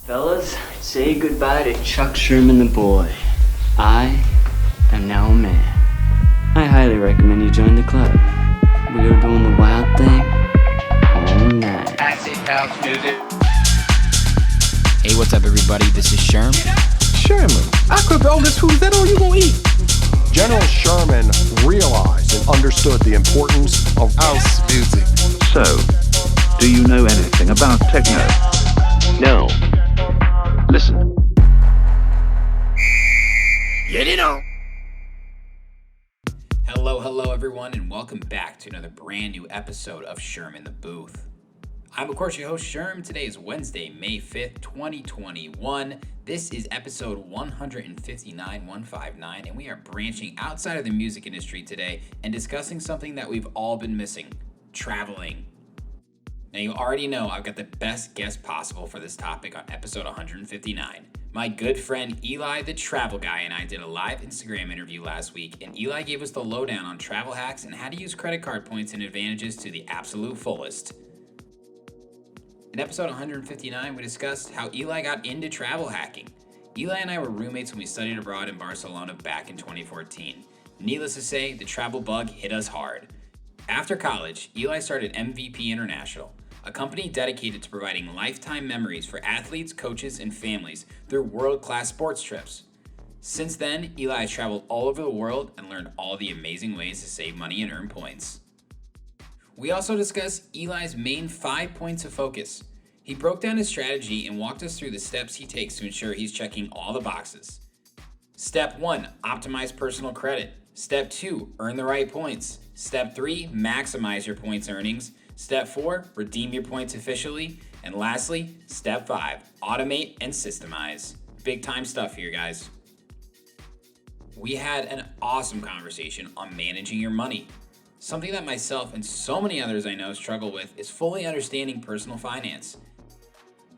Fellas, say goodbye to Chuck Sherman the boy. I am now a man. I highly recommend you join the club. We are doing the wild thing all night. Acid house music. Hey, what's up, everybody? This is Sherm. Sherman, I cooked all this food. Is that all you gonna eat? General Sherman realized and understood the importance of house music. So, do you know anything about techno? No. Listen. Get it on. Hello, everyone, and welcome back to another brand new episode of Sherm in the Booth. I'm, of course, your host, Sherm. Today is Wednesday, May 5th, 2021. This is episode 159, and we are branching outside of the music industry today and discussing something that we've all been missing, traveling. Now, you already know I've got the best guest possible for this topic on episode 159. My good friend Eli, the travel guy, and I did a live Instagram interview last week, and Eli gave us the lowdown on travel hacks and how to use credit card points and advantages to the absolute fullest. In episode 159, we discussed how Eli got into travel hacking. Eli and I were roommates when we studied abroad in Barcelona back in 2014. Needless to say, the travel bug hit us hard. After college, Eli started MVP International, a company dedicated to providing lifetime memories for athletes, coaches, and families through world-class sports trips. Since then, Eli has traveled all over the world and learned all the amazing ways to save money and earn points. We also discussed Eli's main 5 points of focus. He broke down his strategy and walked us through the steps he takes to ensure he's checking all the boxes. Step 1, optimize personal credit. Step 2, earn the right points. Step 3, maximize your points earnings. Step 4, redeem your points efficiently. And lastly, Step 5, automate and systemize. Big time stuff here, guys. We had an awesome conversation on managing your money. Something that myself and so many others I know struggle with is fully understanding personal finance.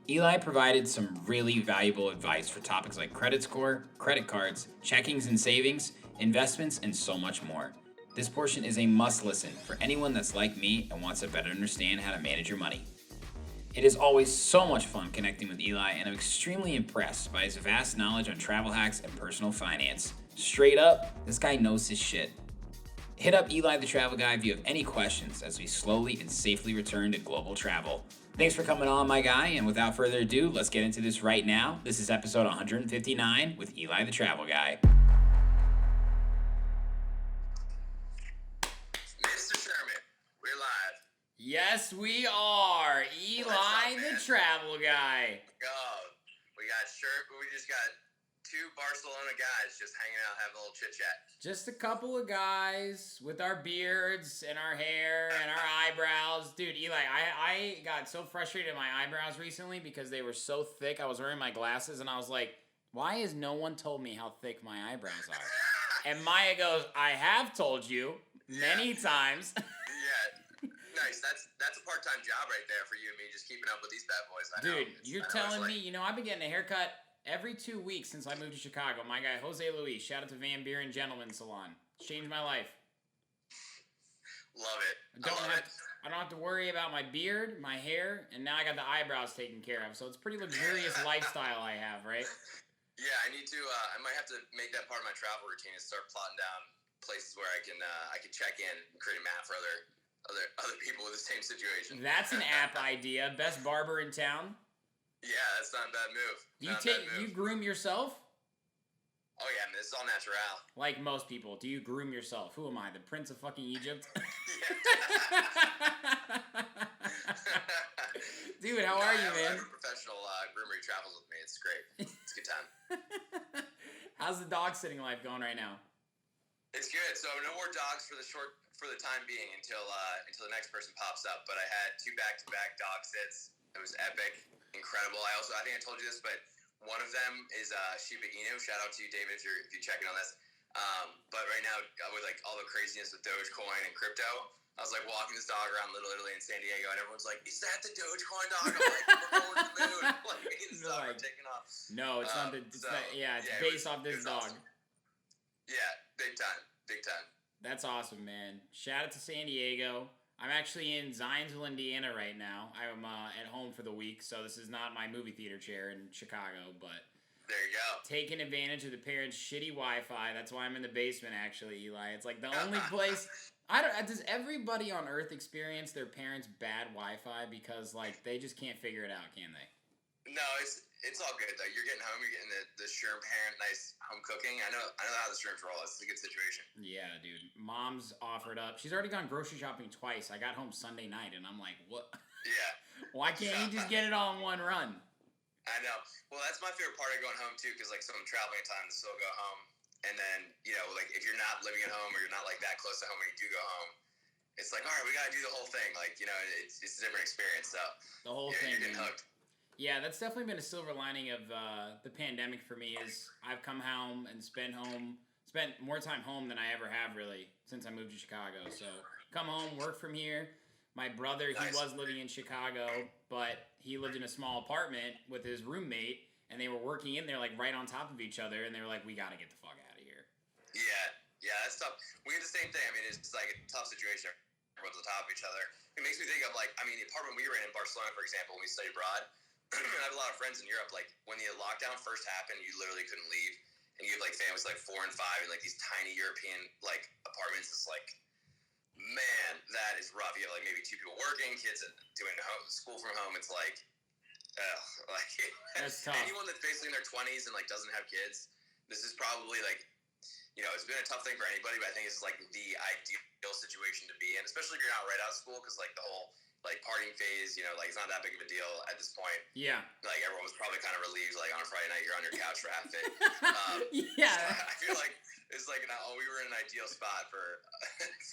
Eli provided some really valuable advice for topics like credit score, credit cards, checkings and savings, investments, and so much more. This portion is a must listen for anyone that's like me and wants to better understand how to manage your money. It is always so much fun connecting with Eli, and I'm extremely impressed by his vast knowledge on travel hacks and personal finance. Straight up, this guy knows his shit. Hit up Eli the Travel Guy if you have any questions as we slowly and safely return to global travel. Thanks for coming on, my guy, and without further ado, let's get into this right now. This is episode 159 with Eli the Travel Guy. Mr. Sherman, we're live. Yes, we are. Eli the Travel Guy. We just got two Barcelona guys just hanging out, having a little chit chat. Just a couple of guys with our beards and our hair and our eyebrows. Dude, Eli, I got so frustrated with my eyebrows recently because they were so thick. I was wearing my glasses and I was like, why has no one told me how thick my eyebrows are? And Maya goes, I have told you many times. Yeah, nice. That's a part-time job right there for you and me, just keeping up with these bad boys. Dude, you're telling me, I've been getting a haircut every 2 weeks since I moved to Chicago. My guy, Jose Luis, shout out to Van Buren Gentleman Salon. It's changed my life. Love it. I don't have to worry about my beard, my hair, and now I got the eyebrows taken care of. So it's a pretty luxurious lifestyle I have, right? Yeah, I need to. I might have to make that part of my travel routine and start plotting down places where I can check in and create a map for other people with the same situation. That's an app idea. Best barber in town. Yeah, that's not a bad move. You groom yourself? Oh yeah, man, this is all natural. Like most people, do you groom yourself? Who am I, the Prince of fucking Egypt? Dude, how are you, man? I have a professional groomer who travels with me. It's great. It's a good time. How's the dog sitting life going right now? It's good. So no more dogs for the time being until the next person pops up. But I had 2 back-to-back dog sits. It was epic, incredible. I think I told you this, but one of them is Shiba Inu. Shout out to you, David, if you're checking on this. But right now, with like all the craziness with Dogecoin and crypto, I was like walking this dog around Little Italy in San Diego, and everyone's like, "Is that the Dogecoin dog?" I'm like, "We're going to the moon." Like, me and this dog are taking off. No, it's not the. It's based off this dog. Awesome. Yeah, big time. That's awesome, man. Shout out to San Diego. I'm actually in Zionsville, Indiana right now. I'm at home for the week, so this is not my movie theater chair in Chicago, but there you go. Taking advantage of the parents' shitty Wi-Fi. That's why I'm in the basement, actually, Eli. It's like the only place. Does everybody on Earth experience their parents' bad Wi-Fi because like they just can't figure it out, can they? No, it's all good though. You're getting home. You're getting the Sherm parent nice home cooking. I know how the Sherms roll. It's a good situation. Yeah, dude. Mom's offered up. She's already gone grocery shopping twice. I got home Sunday night, and I'm like, what? Yeah. Why can't you just get it all in one run? I know. Well, that's my favorite part of going home too, because like so I'm traveling at times, so I'll go home, and then like if you're not living at home or you're not like that close to home when you do go home, it's like all right, we gotta do the whole thing. Like it's a different experience. So the whole thing. You're getting hooked. Yeah, that's definitely been a silver lining of the pandemic for me is I've come home and spent more time home than I ever have really since I moved to Chicago. So come home, work from here. My brother, he was living in Chicago, but he lived in a small apartment with his roommate, and they were working in there like right on top of each other, and they were like, we got to get the fuck out of here. Yeah, that's tough. We had the same thing. I mean, it's like a tough situation. Everyone's on top of each other. It makes me think of the apartment we were in Barcelona, for example, when we studied abroad. I have a lot of friends in Europe. Like when the lockdown first happened, you literally couldn't leave, and you have like families like 4 and 5 in like these tiny European like apartments. It's like, man, that is rough. You have like maybe 2 people working, kids doing school from home. It's like, that's tough. Anyone that's basically in their 20s and like doesn't have kids, this is probably like, it's been a tough thing for anybody. But I think it's like the ideal situation to be in, especially if you're not right out of school, because like the whole like partying phase, like it's not that big of a deal at this point. Yeah. Like everyone was probably kind of relieved, like on a Friday night you're on your couch for half it. Yeah. So I feel like it's like we were in an ideal spot for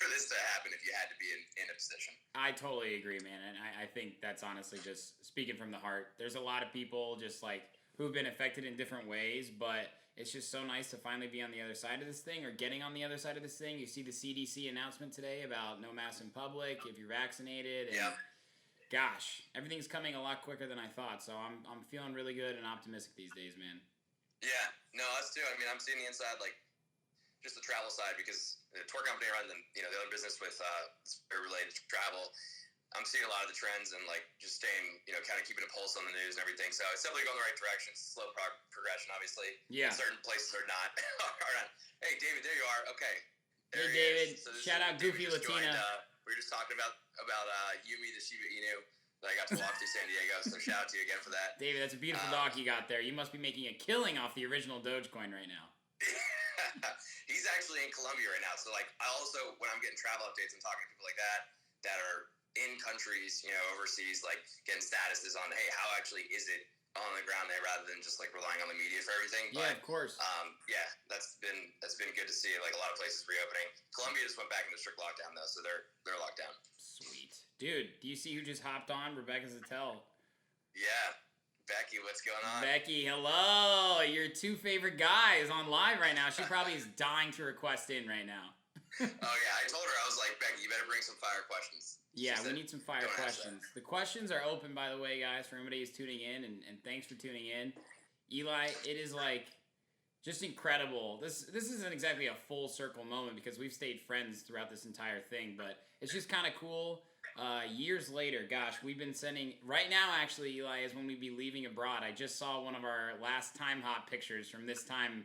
this to happen if you had to be in a position. I totally agree, man, and I think that's honestly just speaking from the heart. There's a lot of people just like who've been affected in different ways, but it's just so nice to finally be on the other side of this thing or getting on the other side of this thing. You see the CDC announcement today about no masks in public if you're vaccinated. And gosh, everything's coming a lot quicker than I thought. So I'm feeling really good and optimistic these days, man. Yeah, no, us too. I mean, I'm seeing the inside, like just the travel side, because the tour company rather than the other business with related to travel. I'm seeing a lot of the trends and like just staying, kind of keeping a pulse on the news and everything. So it's definitely going the right direction. It's slow progression, obviously. Yeah. Certain places are not. Hey, David, there you are. Okay. Hey, David. So shout out Goofy Latina. We were just talking about Yumi, the Shiba Inu that I got to walk through San Diego. So shout out to you again for that. David, that's a beautiful dog you got there. You must be making a killing off the original Dogecoin right now. He's actually in Colombia right now. So like, I also, when I'm getting travel updates and talking to people like that are in countries, overseas, like getting statuses on, hey, how actually is it on the ground there rather than just like relying on the media for everything. Yeah, but, of course. That's been good to see. Like a lot of places reopening. Colombia just went back into strict lockdown though, so they're locked down. Sweet, dude. Do you see who just hopped on? Rebecca Zattel. Yeah, Becky, what's going on? Becky, hello. Your 2 favorite guys on live right now. She probably is dying to request in right now. Oh yeah, I told her, I was like, Becky, you better bring some fire questions. Yeah, we need some fire questions. The questions are open, by the way, guys, for everybody who's tuning in, and thanks for tuning in. Eli, it is like just incredible. This isn't exactly a full circle moment because we've stayed friends throughout this entire thing, but it's just kind of cool. Years later, gosh, we've been sending right now. Actually, Eli, is when we'd be leaving abroad. I just saw one of our last time hop pictures from this time.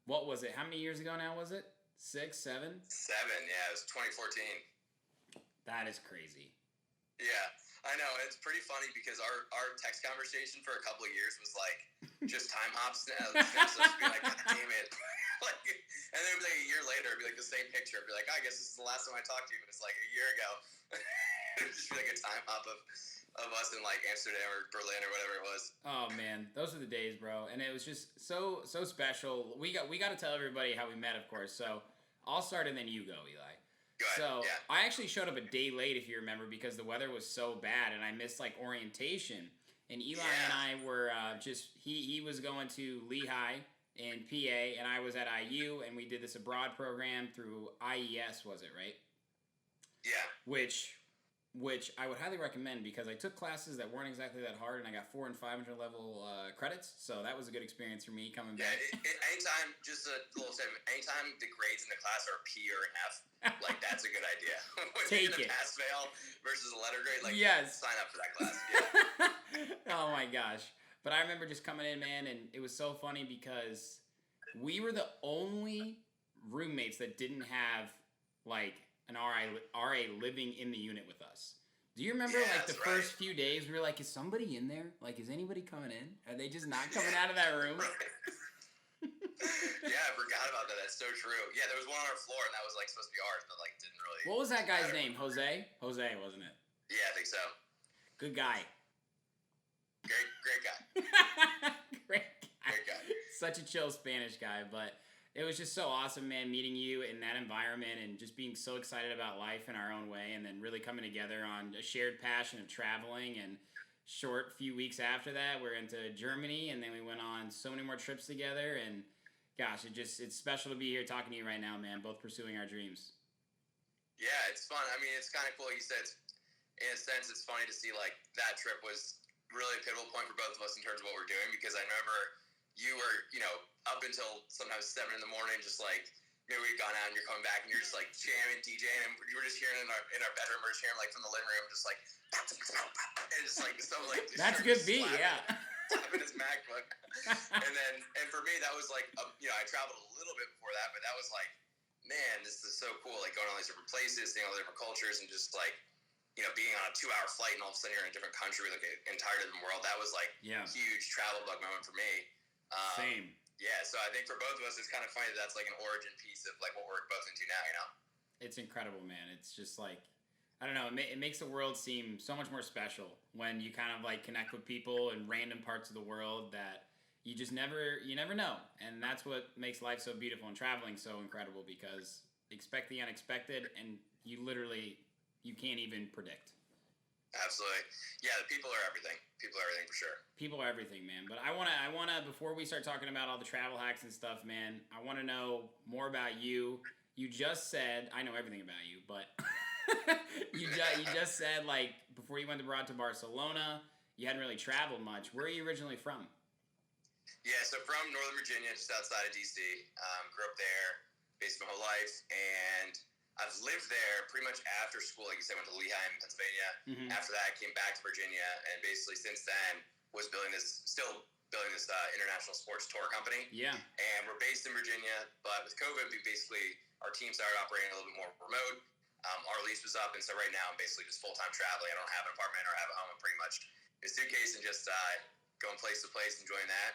What was it? How many years ago now was it? 6, 7? 7, yeah, it was 2014. That is crazy. Yeah, I know. It's pretty funny because our text conversation for a couple of years was like just time hops. So it'd be like, God damn it. And then it'd be like a year later, it'd be like the same picture. It'd be like, I guess this is the last time I talked to you, but it's like a year ago. It'd just be like a time hop of us in like Amsterdam or Berlin or whatever it was. Oh man, those are the days, bro. And it was just so special. We got to tell everybody how we met, of course. So I'll start and then you go, Eli. So I actually showed up a day late, if you remember, because the weather was so bad and I missed like orientation. And Eli and I were he was going to Lehigh in PA and I was at IU and we did this abroad program through IES, was it right? Yeah. Which which I would highly recommend because I took classes that weren't exactly that hard, and I got 400 and 500 level credits. So that was a good experience for me coming back. Anytime, just a little statement. Anytime the grades in the class are a P or an F, like that's a good idea. When Take you're it. Pass fail versus a letter grade, like Yes. sign up for that class. Yeah. Oh my gosh! But I remember just coming in, man, and it was so funny because we were the only roommates that didn't have like an RA living in the unit with us. Do you remember like the first few days we were like, is somebody in there? Like, is anybody coming in? Are they just not coming out of that room? Yeah, I forgot about that. That's so true. Yeah, there was one on our floor, and that was like supposed to be ours, but like didn't really. What was that guy's name? Jose, wasn't it? Yeah, I think so. Good guy. Great guy. Great guy. Great guy. Such a chill Spanish guy, but it was just so awesome, man, meeting you in that environment and just being so excited about life in our own way, and then really coming together on a shared passion of traveling. And short few weeks after that, we're into Germany, and then we went on so many more trips together. And gosh, it's special to be here talking to you right now, man, both pursuing our dreams. Yeah, it's fun. I mean, it's kind of cool. You said, in a sense, it's funny to see like that trip was really a pivotal point for both of us in terms of what we're doing, because I remember you were, up until sometimes 7 a.m, just like, maybe we'd gone out and you're coming back and you're just like jamming, DJing, and you were just hearing in our bedroom, we're just hearing like from the living room, just like, and just like, so like, that's a good beat, yeah. Slapping his MacBook. and for me, that was like, I traveled a little bit before that, but that was like, man, this is so cool. Like going to all these different places, seeing all the different cultures, and just like, being on a 2-hour flight and all of a sudden you're in a different country with like an entire different world. That was like huge travel bug moment for me. Same. Yeah, so I think for both of us, it's kind of funny that that's like an origin piece of like what we're both into now, It's incredible, man. It's just like, I don't know, it makes the world seem so much more special when you kind of like connect with people in random parts of the world that you just never know. And that's what makes life so beautiful and traveling so incredible, because expect the unexpected and you can't even predict. Absolutely. Yeah, the people are everything. People are everything for sure. People are everything, man. But I wanna before we start talking about all the travel hacks and stuff, man, I wanna know more about you. You just said, I know everything about you, but you just said like before you went abroad to Barcelona, you hadn't really traveled much. Where are you originally from? Yeah, so from Northern Virginia, just outside of DC. Grew up there, based my whole life, and I've lived there pretty much after school. Like you said, went to Lehigh in Pennsylvania. Mm-hmm. After that, I came back to Virginia, and basically since then was still building this international sports tour company. Yeah. And we're based in Virginia, but with COVID, our team started operating a little bit more remote. Our lease was up, and so right now I'm basically just full-time traveling. I don't have an apartment or have a home. I'm pretty much in a suitcase and just going place to place, enjoying that.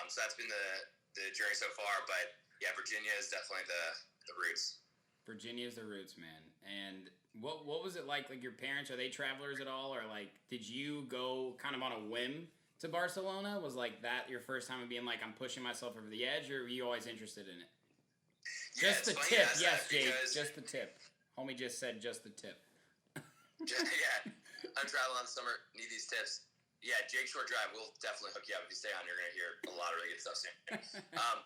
So that's been the journey so far. But yeah, Virginia is definitely the roots. Virginia is the roots, man. And what was it like? Like your parents, are they travelers at all, or like did you go kind of on a whim to Barcelona? Was like that your first time of being like, I'm pushing myself over the edge, or were you always interested in it? Yeah, just the tip, yes, Jake. Just the tip. Homie just said just the tip. Yeah, I'm traveling on the summer. Need these tips. Yeah, Jake Short Drive. We'll definitely hook you up if you stay on. You're gonna hear a lot of really good stuff soon.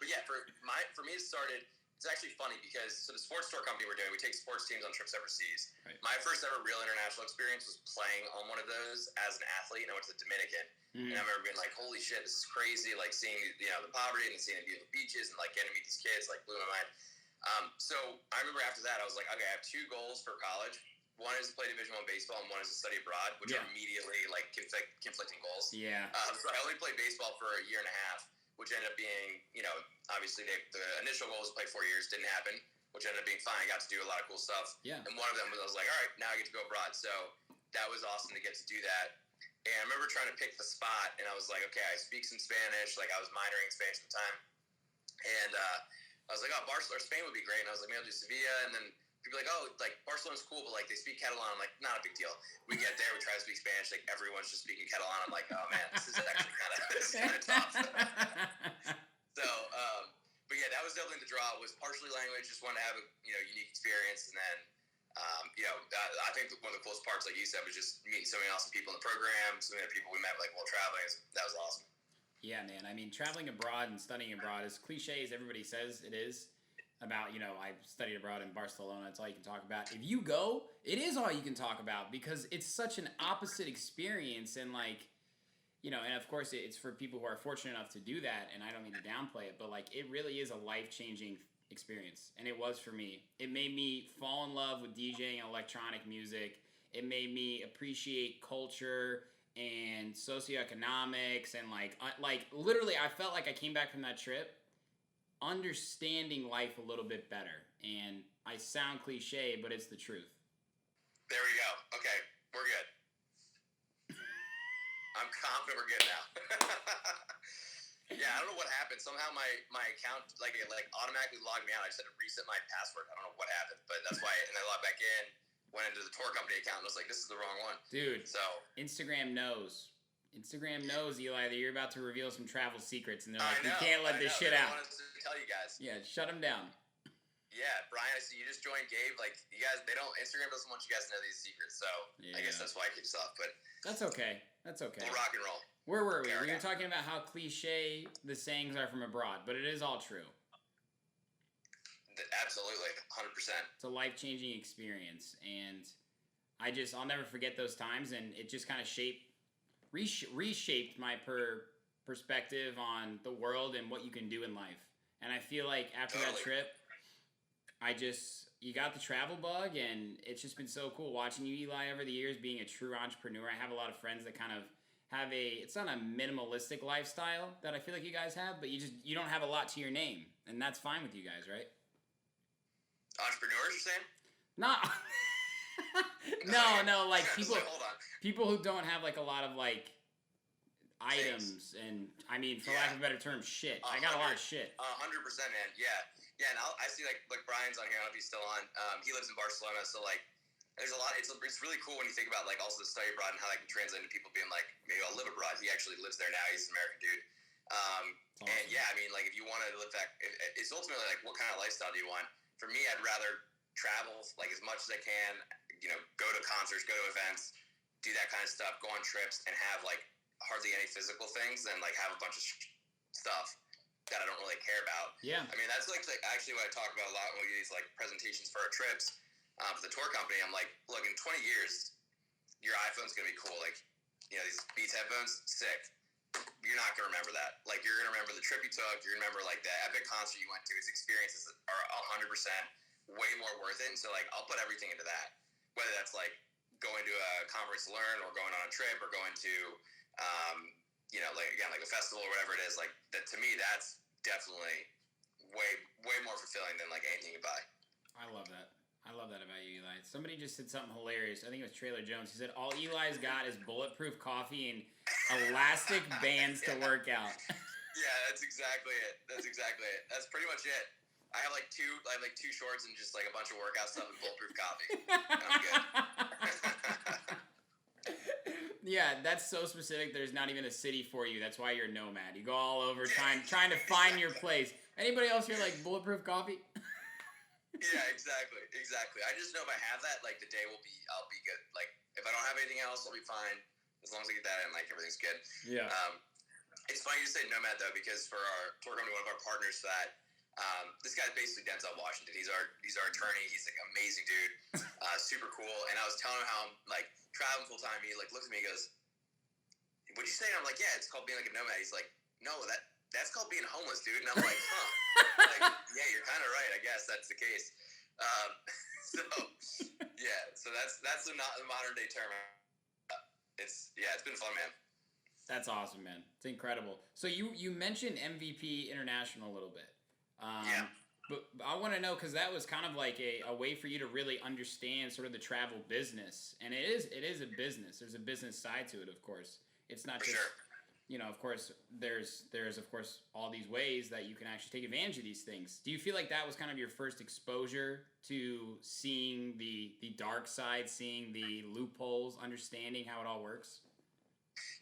But yeah, for me, it started. It's actually funny because the sports tour company we're doing, we take sports teams on trips overseas. Right. My first ever real international experience was playing on one of those as an athlete, and I went to the Dominican. Mm-hmm. And I remember being like, holy shit, this is crazy. Like seeing, the poverty and seeing the beautiful beaches and like getting to meet these kids, like blew my mind. So I remember after that, I was like, okay, I have 2 goals for college. One is to play Division I baseball, and one is to study abroad, which are immediately like conflicting goals. Yeah. So I only played baseball for a year and a half, which ended up being, obviously the initial goal was to play 4 years, didn't happen, which ended up being fine. I got to do a lot of cool stuff. Yeah. And one of them was, I was like, all right, now I get to go abroad. So that was awesome to get to do that. And I remember trying to pick the spot, and I was like, okay, I speak some Spanish. Like I was minoring in Spanish at the time. And I was like, oh, Barcelona or Spain would be great. And I was like, maybe I'll do Sevilla. And then people are like, oh, like Barcelona's cool, but like they speak Catalan. I'm like, not a big deal. We get there, we try to speak Spanish, like everyone's just speaking Catalan. I'm like, oh man, this is actually kind of tough. So, but yeah, that was definitely the draw. Was partially language, just wanted to have a unique experience, and then I think one of the coolest parts, like you said, was just meeting so many awesome people in the program, so many people we met like while traveling. That was awesome. Yeah, man. I mean, traveling abroad and studying abroad, as cliche as everybody says it is, about, I studied abroad in Barcelona. It's all you can talk about. If you go, it is all you can talk about because it's such an opposite experience. And like, and of course it's for people who are fortunate enough to do that. And I don't mean to downplay it, but like, it really is a life-changing experience. And it was for me. It made me fall in love with DJing and electronic music. It made me appreciate culture and socioeconomics and like literally I felt like I came back from that trip understanding life a little bit better. And I sound cliche, but it's the truth. There we go. Okay, we're good. I'm confident we're good now. Yeah, I don't know what happened. Somehow my account like automatically logged me out. I just had to reset my password. I don't know what happened, but that's why. And I logged back in, went into the tour company account, and was like, "This is the wrong one." Dude. So Instagram knows, Eli, that you're about to reveal some travel secrets, and they're like, "You can't let this shit out." I wanted to tell you guys. Yeah, shut them down. Yeah, Brian, I see you just joined Gabe. Like, you guys, Instagram doesn't want you guys to know these secrets, so I guess that's why I keep this off. But that's okay. We'll rock and roll. Where were we? We were talking about how cliche the sayings are from abroad, but it is all true. Absolutely, 100%. It's a life-changing experience, and I'll never forget those times, and it just kind of reshaped my perspective on the world and what you can do in life. And I feel like after that trip, you got the travel bug, and it's just been so cool watching you, Eli, over the years, being a true entrepreneur. I have a lot of friends that kind of have it's not a minimalistic lifestyle that I feel like you guys have, but you don't have a lot to your name, and that's fine with you guys, right? Entrepreneurs, you're saying? Not. No, like people who don't have like a lot of like items, and I mean, for lack of a better term, shit. I got a lot of shit. 100%, man. Yeah, and I see like Brian's on here. I don't know if he's still on. He lives in Barcelona, so like, there's a lot. It's really cool when you think about like also the study abroad and how that can translate into people being like, maybe I'll live abroad. He actually lives there now. He's an American dude. Awesome. And yeah, I mean, like if you want to live that, it's ultimately like what kind of lifestyle do you want? For me, I'd rather travel like as much as I can. Go to concerts, go to events, do that kind of stuff, go on trips, and have like hardly any physical things, than like have a bunch of stuff that I don't really care about. Yeah. I mean, that's like actually what I talk about a lot when we do these like presentations for our trips for the tour company. I'm like, look, in 20 years, your iPhone's gonna be cool. Like, these Beats headphones, sick. You're not gonna remember that. Like, you're gonna remember the trip you took. You're gonna remember like the epic concert you went to. Its experiences are 100% way more worth it. And so like, I'll put everything into that. Whether that's like going to a conference to learn, or going on a trip, or going to like a festival or whatever it is, like that, to me, that's definitely way more fulfilling than like anything you buy. I love that about you, Eli. Somebody just said something hilarious. I think it was Traylor Jones. He said all Eli's got is bulletproof coffee and elastic bands to work out. Yeah, that's exactly it. That's pretty much it. I have like two shorts and just like a bunch of workout stuff and bulletproof coffee. I'm good. Yeah, that's so specific. There's not even a city for you. That's why you're a nomad. You go all over trying to find your place. Anybody else here like bulletproof coffee? Yeah, exactly. I just know if I have that, like the day I'll be good. Like if I don't have anything else, I'll be fine. As long as I get that in, like everything's good. Yeah. It's funny you say nomad though, because for our tour company, one of our partners for that, this guy's basically Denzel Washington. He's our attorney. He's like an amazing dude, super cool. And I was telling him how I'm like traveling full time. He like looks at me and goes, "What'd you say?" And I'm like, "Yeah, it's called being like a nomad." He's like, "No, that's called being homeless, dude." And I'm like, "Huh?" Like, yeah, you're kind of right. I guess that's the case. So that's the modern day term. It's been fun, man. That's awesome, man. It's incredible. So you mentioned MVP International a little bit. Yeah. But I want to know, because that was kind of like a way for you to really understand sort of the travel business. And it is a business. There's a business side to it, of course. It's not just, of course, there's of course all these ways that you can actually take advantage of these things. Do you feel like that was kind of your first exposure to seeing the dark side, seeing the loopholes, understanding how it all works?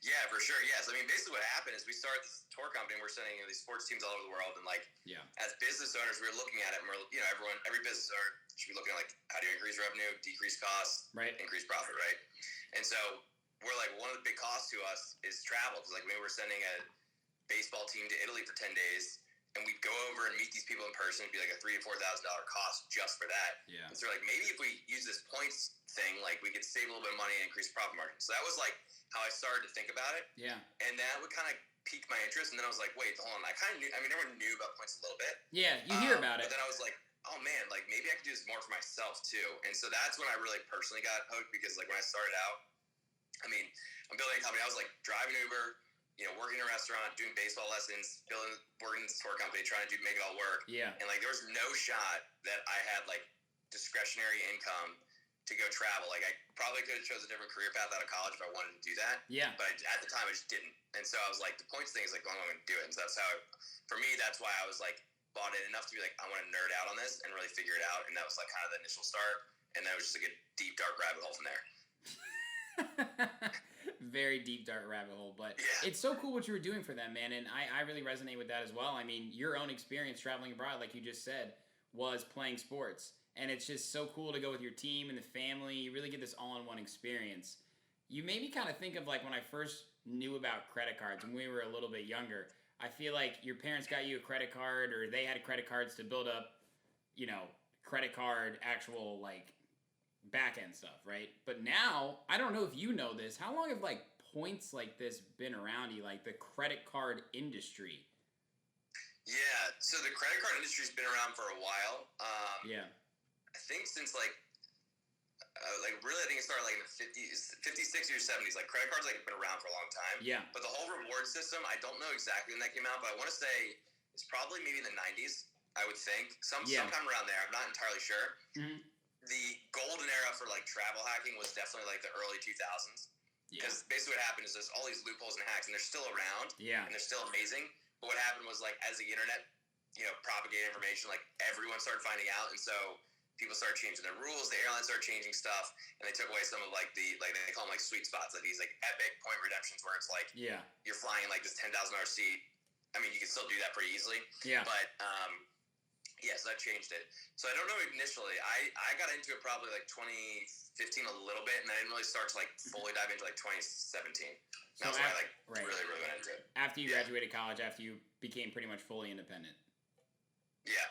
Yeah, for sure. Yes. I mean, basically what happened is we started this tour company and we're sending these sports teams all over the world. And like, as business owners, we were looking at it and we're, every business owner should be looking at like, how do you increase revenue, decrease costs, increase profit, right? And so we're like, one of the big costs to us is travel. Because like we were sending a baseball team to Italy for 10 days and we'd go over and meet these people in person. It'd be like a $3,000 to $4,000 cost just for that. Yeah. And so like, maybe if we use this points thing, like we could save a little bit of money and increase profit margin. So that was like how I started to think about it. Yeah. And that would kind of pique my interest. And then I was like, wait, hold on. I kind of knew, I mean, everyone knew about points a little bit. Yeah, you hear about it. But then I was like, oh man, like maybe I could do this more for myself too. And so that's when I really personally got hooked, because like when I started out, I mean, I'm building a company. I was like driving Uber, working in a restaurant, doing baseball lessons, working in the store company, trying to make it all work. Yeah. And like there was no shot that I had like discretionary income to go travel. Like I probably could have chose a different career path out of college if I wanted to do that. Yeah. But at the time I just didn't. And so I was like, the points thing is like, well, I'm going to do it. And so that's how, for me, that's why I was like bought in enough to be like, I want to nerd out on this and really figure it out. And that was like kind of the initial start. And that was just like a deep, dark rabbit hole from there. Very deep, dark rabbit hole. But Yeah. it's so cool what you were doing for them, man. And I really resonate with that as well. I mean, your own experience traveling abroad, like you just said, was playing sports. And it's just so cool to go with your team and the family. You really get this all-in-one experience. You made me kind of think of like when I first knew about credit cards when we were a little bit younger. I feel like your parents got you a credit card, or they had credit cards to build up, credit card actual like back end stuff, right? But now, I don't know if you know this. How long have like points like this been around you, like the credit card industry? Yeah. So the credit card industry's been around for a while. Yeah. I think since really, I think it started like in the 50s, 60s or 70s. Like credit cards like have been around for a long time. Yeah. But the whole reward system, I don't know exactly when that came out, but I want to say it's probably maybe in the 90s. I would think sometime around there. I'm not entirely sure. Mm-hmm. The golden era for like travel hacking was definitely like the early 2000s. Yeah. Because basically what happened is there's all these loopholes and hacks, and they're still around. Yeah. And they're still amazing. But what happened was like as the internet, propagated information, like everyone started finding out, and so people started changing their rules. The airlines started changing stuff, and they took away some of like they call them like sweet spots, like these like epic point redemptions where it's like you're flying like this $10,000 seat. I mean, you can still do that pretty easily. Yeah. But so that changed it. So I don't know initially. I got into it probably like 2015 a little bit, and I didn't really start to like fully dive into like 2017. So That's when I really went into it. After you graduated college, after you became pretty much fully independent. Yeah.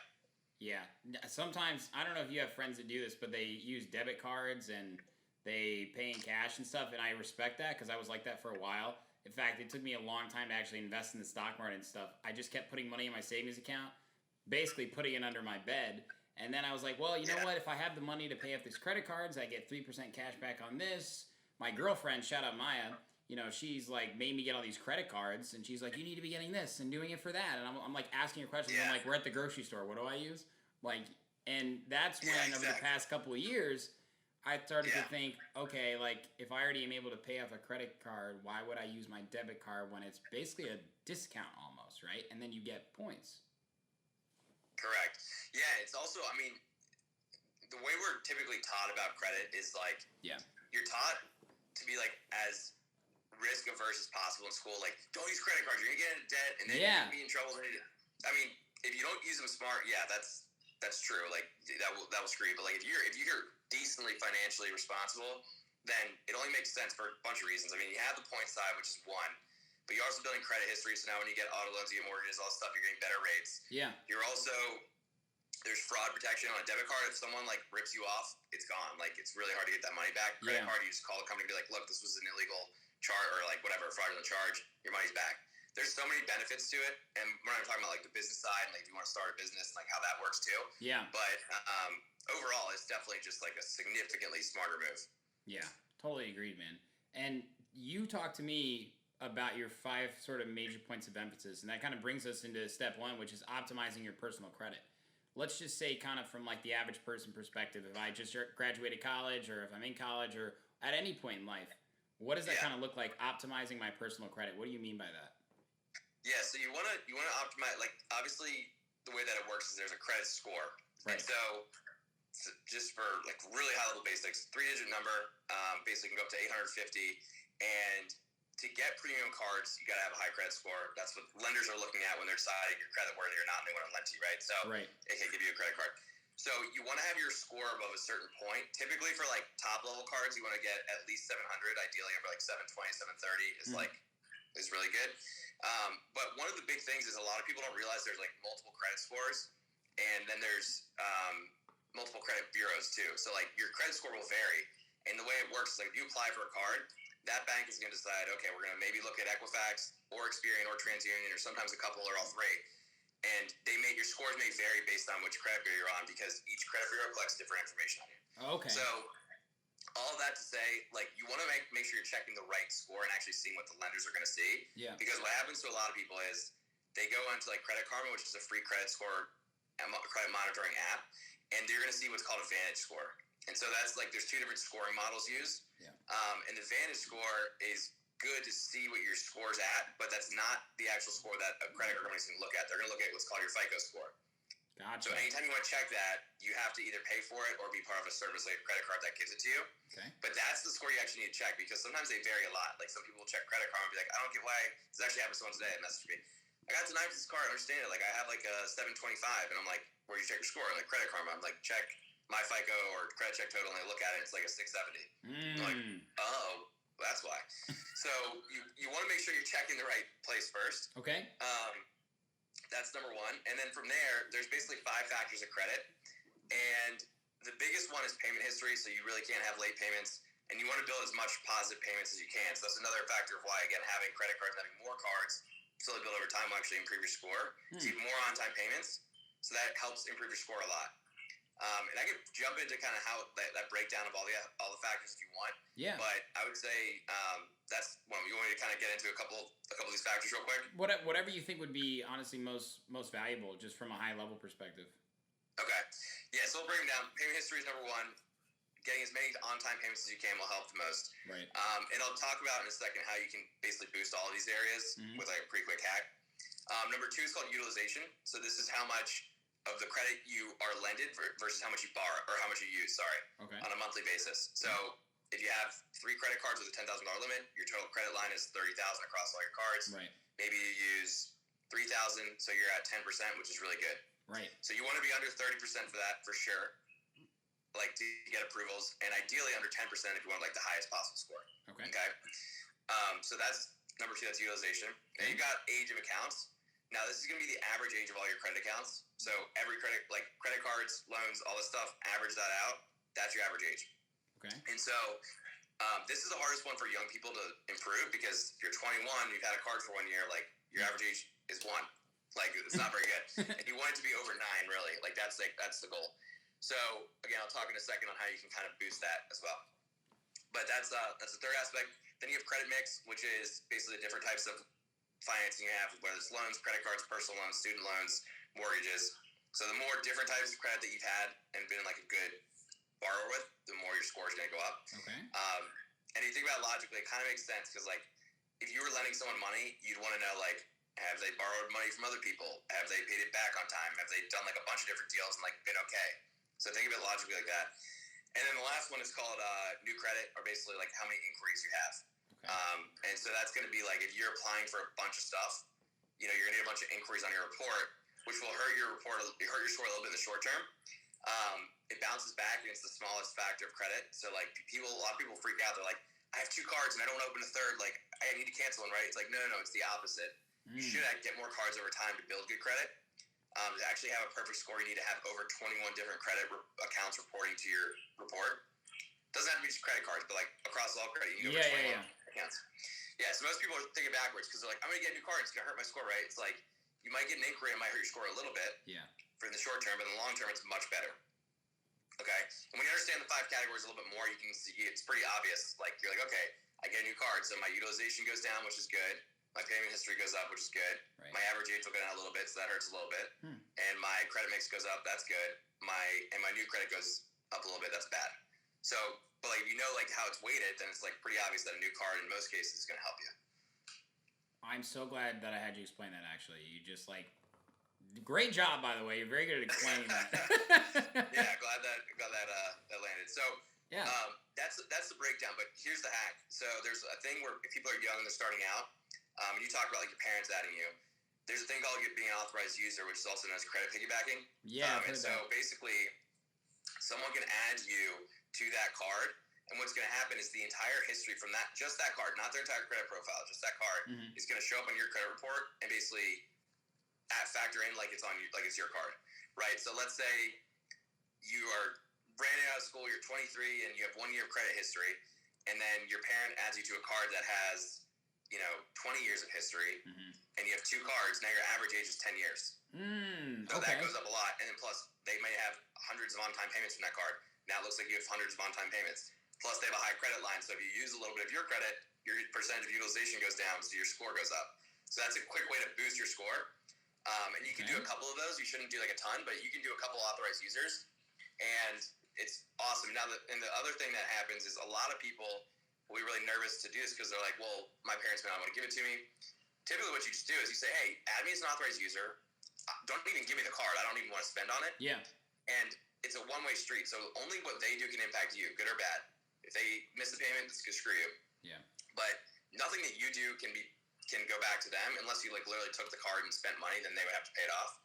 Yeah. Sometimes, I don't know if you have friends that do this, but they use debit cards and they pay in cash and stuff, and I respect that because I was like that for a while. In fact, it took me a long time to actually invest in the stock market and stuff. I just kept putting money in my savings account, basically putting it under my bed. And then I was like, well, you know what? If I have the money to pay off these credit cards, I get 3% cash back on this. My girlfriend, shout out Maya, she's like made me get all these credit cards, and she's like, you need to be getting this and doing it for that. And I'm like asking her questions. I'm like, we're at the grocery store. What do I use? Like, and that's when over the past couple of years, I started to think, okay, like if I already am able to pay off a credit card, why would I use my debit card when it's basically a discount almost, right? And then you get points. Correct. Yeah, it's also, I mean, the way we're typically taught about credit is like, you're taught to be like as risk averse as possible in school. Like, don't use credit cards, you're gonna get into debt, and then you're gonna be in trouble. I mean, if you don't use them smart, that's true. Like that will screw you. But like if you're decently financially responsible, then it only makes sense for a bunch of reasons. I mean, you have the point side, which is one, but you're also building credit history. So now when you get auto loans, you get mortgages, all this stuff, you're getting better rates. Yeah. You're also, there's fraud protection on a debit card. If someone like rips you off, it's gone. Like it's really hard to get that money back. Credit card, you just call the company and be like, look, this was an illegal charge or like whatever, fraudulent charge. Your money's back. There's so many benefits to it, and we're not talking about like the business side, and like if you want to start a business, and like how that works too. Yeah. But overall, it's definitely just like a significantly smarter move. Yeah, totally agreed, man. And you talked to me about your 5 sort of major points of emphasis, and that kind of brings us into step 1, which is optimizing your personal credit. Let's just say kind of from like the average person perspective, if I just graduated college, or if I'm in college, or at any point in life, what does that kind of look like, optimizing my personal credit? What do you mean by that? Yeah, so you want to optimize, like obviously the way that it works is there's a credit score. Right. And so just for like really high level basics, 3-digit number, basically can go up to 850. And to get premium cards, you got to have a high credit score. That's what lenders are looking at when they're deciding your credit worthy or not, and they want to lend to you, right? So it can give you a credit card. So you want to have your score above a certain point. Typically for like top level cards, you want to get at least 700, ideally over like 720, 730 is like is really good. But one of the big things is a lot of people don't realize there's like multiple credit scores, and then there's multiple credit bureaus too. So like your credit score will vary, and the way it works is like if you apply for a card, that bank is going to decide, okay, we're going to maybe look at Equifax or Experian or TransUnion or sometimes a couple or all three. And your scores may vary based on which credit bureau you're on because each credit bureau collects different information on you. Okay. So all that to say, like you want to make sure you're checking the right score and actually seeing what the lenders are going to see. Yeah. Because what happens to a lot of people is they go onto like Credit Karma, which is a free credit score credit monitoring app, and they're going to see what's called a Vantage score. And so that's like there's two different scoring models used. Yeah. And the Vantage score is good to see what your score's at, but that's not the actual score that a credit card company's going to look at. They're going to look at what's called your FICO score. Gotcha. So anytime you want to check that, you have to either pay for it or be part of a service-related credit card that gives it to you. Okay. But that's the score you actually need to check because sometimes they vary a lot. Like some people will check Credit Karma and be like, I don't get why this actually happened to someone today and message me. I got denied for this card. I understand it. Like I have like a 725 and I'm like, where'd you check your score? I'm like Credit Karma. I'm like, check my FICO or credit check total, and I look at it, it's like a 670. I'm like, oh, that's why. So you want to make sure you're checking the right place first. Okay. That's number one. And then from there, there's basically 5 factors of credit. And the biggest one is payment history, so you really can't have late payments. And you want to build as much positive payments as you can. So that's another factor of why, again, having credit cards and having more cards slowly build over time will actually improve your score. So you have more on-time payments. So that helps improve your score a lot. And I could jump into kind of how that breakdown of all the factors if you want. Yeah. But I would say that's one. You want me to kind of get into a couple of these factors real quick? Whatever you think would be honestly most valuable, just from a high level perspective. Okay. Yeah. So we'll break them down. Payment history is number one. Getting as many on-time payments as you can will help the most. Right. And I'll talk about in a second how you can basically boost all of these areas with like a pretty quick hack. Number 2 is called utilization. So this is how much of the credit you are lended versus how much you borrow or how much you use, okay, on a monthly basis. So if you have 3 credit cards with a $10,000 limit, your total credit line is $30,000 across all your cards. Right. Maybe you use $3,000, so you're at 10%, which is really good. Right. So you want to be under 30% for that for sure, like to get approvals, and ideally under 10% if you want like the highest possible score. Okay. Okay. So that's number 2. That's utilization. And you got age of accounts. Now this is going to be the average age of all your credit accounts. So every credit cards, loans, all this stuff, average that out. That's your average age. Okay. And so this is the hardest one for young people to improve because if you're 21, you've had a card for 1 year, like your average age is 1. Like it's not very good. And you want it to be over 9, really. Like that's the goal. So again, I'll talk in a second on how you can kind of boost that as well. But that's the third aspect. Then you have credit mix, which is basically the different types of financing you have, whether it's loans, credit cards, personal loans, student loans, mortgages. So the more different types of credit that you've had and been like a good borrower with, the more your score is going to go up. Okay. And if you think about it logically, it kind of makes sense because like if you were lending someone money, you'd want to know like, have they borrowed money from other people? Have they paid it back on time? Have they done like a bunch of different deals and like been okay? So think of it logically like that. And then the last one is called new credit, or basically like how many inquiries you have. Okay. And so that's going to be like if you're applying for a bunch of stuff, you're going to get a bunch of inquiries on your report, which will hurt your score a little bit in the short term. It bounces back and it's the smallest factor of credit. So like a lot of people freak out. They're like, I have 2 cards and I don't want to open a third. Like I need to cancel one, right? It's like, no, it's the opposite. You should get more cards over time to build good credit. To actually have a perfect score, you need to have over 21 different credit accounts reporting to your report. Doesn't have to be just credit cards, but like across all credit, you need over 21 accounts. Yeah, so most people are thinking backwards because they're like, I'm going to get a new card. It's going to hurt my score, right? It's like you might get an inquiry. It might hurt your score a little bit for the short term, but in the long term, it's much better. Okay? And when you understand the 5 categories a little bit more, you can see it's pretty obvious. Like you're like, okay, I get a new card, so my utilization goes down, which is good. My payment history goes up, which is good. Right. My average age will go down a little bit, so that hurts a little bit. And my credit mix goes up, that's good. My new credit goes up a little bit, that's bad. So, but like if you know like how it's weighted, then it's like pretty obvious that a new card in most cases is going to help you. I'm so glad that I had you explain that. Actually, you just like great job, by the way. You're very good at explaining that. Yeah, glad that landed. So yeah, that's the breakdown. But here's the hack. So there's a thing where if people are young and they're starting out. And you talk about like your parents adding you. There's a thing called being an authorized user, which is also known as credit piggybacking. Yeah. And so basically, someone can add you to that card, And what's going to happen is the entire history from just that card, not their entire credit profile, just that card, is going to show up on your credit report and basically factor in like it's your card, right? So let's say you are brand new out of school, you're 23, and you have 1 year of credit history, and then your parent adds you to a card that has 20 years of history, and you have 2 cards. Now your average age is 10 years. So that goes up a lot, and then plus they may have hundreds of on-time payments from that card. Now it looks like you have hundreds of on-time payments. Plus, they have a high credit line, so if you use a little bit of your credit, your percentage of utilization goes down, so your score goes up. So that's a quick way to boost your score. And you can do a couple of those. You shouldn't do like a ton, but you can do a couple authorized users, and it's awesome. Now, and the other thing that happens is a lot of people will be really nervous to do this because they're like, well, my parents may not want to give it to me. Typically, what you just do is you say, hey, add me as an authorized user. Don't even give me the card. I don't even want to spend on it. Yeah. And it's a one-way street, so only what they do can impact you, good or bad. If they miss the payment, it's gonna screw you. Yeah. But nothing that you do can go back to them unless you like literally took the card and spent money. Then they would have to pay it off.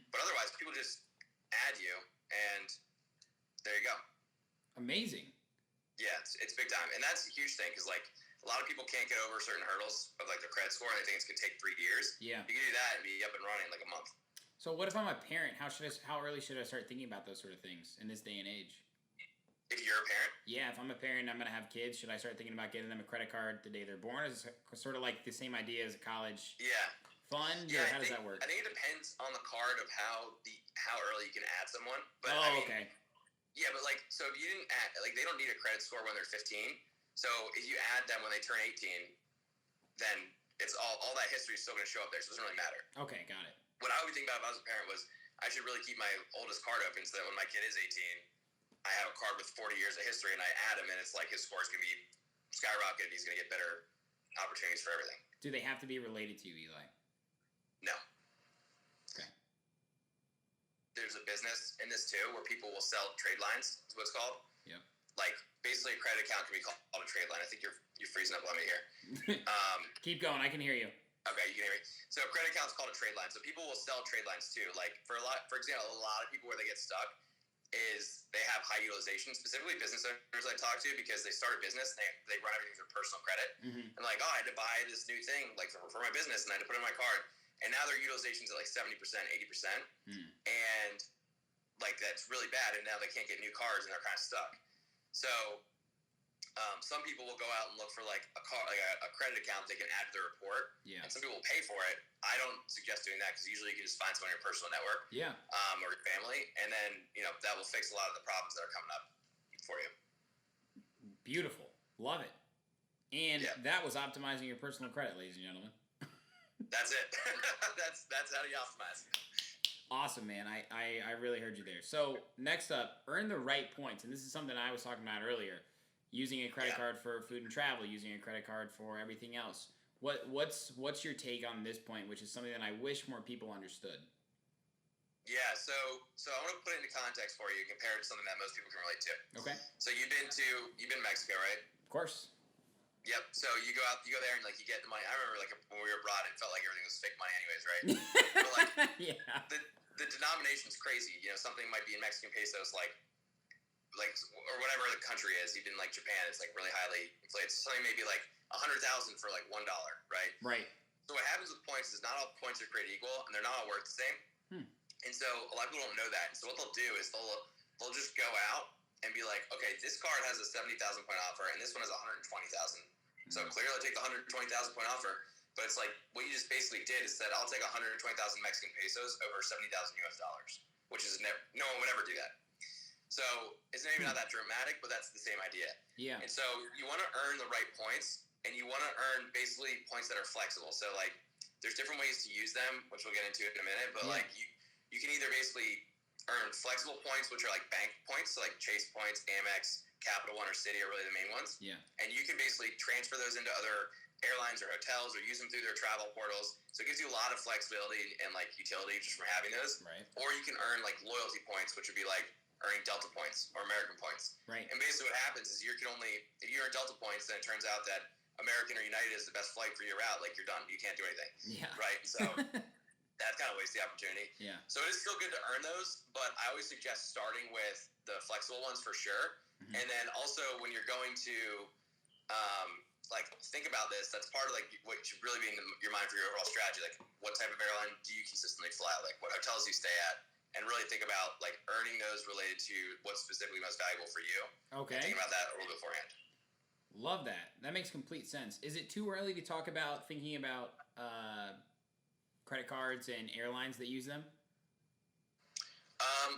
But otherwise, people just add you, and there you go. Amazing. Yeah, it's big time, and that's a huge thing because like a lot of people can't get over certain hurdles of like their credit score, and they think it's gonna take 3 years. Yeah. You can do that and be up and running in like a month. So what if I'm a parent? How early should I start thinking about those sort of things in this day and age? If you're a parent? Yeah, if I'm a parent and I'm going to have kids, should I start thinking about getting them a credit card the day they're born? Is it sort of like the same idea as a college fund? Yeah, or how does that work? I think it depends on the card of how early you can add someone. But okay. Yeah, but like, so if you didn't add, like they don't need a credit score when they're 15. So if you add them when they turn 18, then it's all that history is still going to show up there. So it doesn't really matter. Okay, got it. What I would think about if I was a parent was I should really keep my oldest card open so that when my kid is 18, I have a card with 40 years of history, and I add him, and it's like his score's going to be skyrocketed. He's going to get better opportunities for everything. Do they have to be related to you, Eli? No. Okay. There's a business in this, too, where people will sell trade lines, is what it's called. Yep. Like, basically a credit account can be called a trade line. I think you're freezing up on me here. Keep going. I can hear you. Okay, you can hear me. So a credit account is called a trade line. So people will sell trade lines, too. Like, for example, a lot of people where they get stuck is they have high utilization, specifically business owners I talk to, because they start a business, they run everything through personal credit, and like, I had to buy this new thing like for my business, and I had to put it in my card, and now their utilization's at like 70%, 80%, and like that's really bad, and now they can't get new cards, and they're kind of stuck. So some people will go out and look for like a credit account they can add to their report, and some people will pay for it. I don't suggest doing that because usually you can just find someone in your personal network, or your family, and then that will fix a lot of the problems that are coming up for you. Beautiful, love it, and that was optimizing your personal credit, ladies and gentlemen. That's it. that's how you optimize. Awesome, man. I really heard you there. So next up, earn the right points, and this is something I was talking about earlier. Using a credit card for food and travel, using a credit card for everything else. What's your take on this point, which is something that I wish more people understood? Yeah, so I want to put it into context for you, compare it to something that most people can relate to. Okay. So you've been to Mexico, right? Of course. Yep. So you go there and like you get the money. I remember like when we were abroad, it felt like everything was fake money, anyways, right? But like, the denomination's crazy. Something might be in Mexican pesos, like or whatever the country is. Even like Japan, it's like really highly inflated. So something maybe like 100,000 for like $1, right? Right. So what happens with points is not all points are created equal, and they're not all worth the same. And so a lot of people don't know that. And so what they'll do is they'll just go out and be like, okay, this card has a 70,000 point offer, and this one has 120,000. So clearly, I'll take the 120,000 point offer. But it's like what you just basically did is said, I'll take 120,000 Mexican pesos over 70,000 US dollars, which is no one would ever do that. So it's maybe not that dramatic, but that's the same idea. Yeah. And so you want to earn the right points, and you want to earn basically points that are flexible. So like there's different ways to use them, which we'll get into in a minute. But like you can either basically earn flexible points, which are like bank points, so like Chase points, Amex, Capital One, or Citi are really the main ones. Yeah. And you can basically transfer those into other airlines or hotels, or use them through their travel portals. So it gives you a lot of flexibility and like utility just from having those. Right. Or you can earn like loyalty points, which would be like earning Delta points or American points. Right. And basically what happens is if you're in Delta points, then it turns out that American or United is the best flight for your route. Like you're done. You can't do anything. Yeah. Right. So that kind of wastes the opportunity. Yeah. So it is still good to earn those, but I always suggest starting with the flexible ones for sure. And then also when you're going to like think about this, that's part of like what should really be in your mind for your overall strategy. Like what type of airline do you consistently fly? Like what hotels do you stay at? And really think about like earning those related to what's specifically most valuable for you. Okay. And think about that a little bit beforehand. Love that. That makes complete sense. Is it too early to talk about thinking about credit cards and airlines that use them?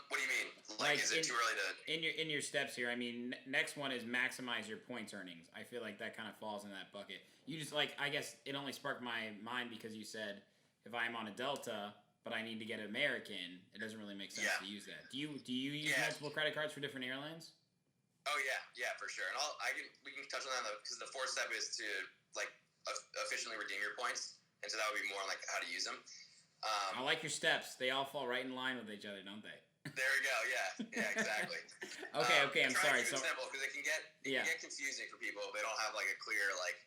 What do you mean? Like is it too early to... In your steps here, I mean, next one is maximize your points earnings. I feel like that kind of falls in that bucket. You just like, I guess it only sparked my mind because you said if I'm on a Delta, but I need to get an American, it doesn't really make sense to use that. Do you use multiple credit cards for different airlines? Oh yeah, for sure. And we can touch on that because the fourth step is to like efficiently redeem your points, and so that would be more on like how to use them. I like your steps. They all fall right in line with each other, don't they? There we go. Yeah, exactly. Okay. I'm sorry. So simple because it can get confusing for people if they don't have like a clear like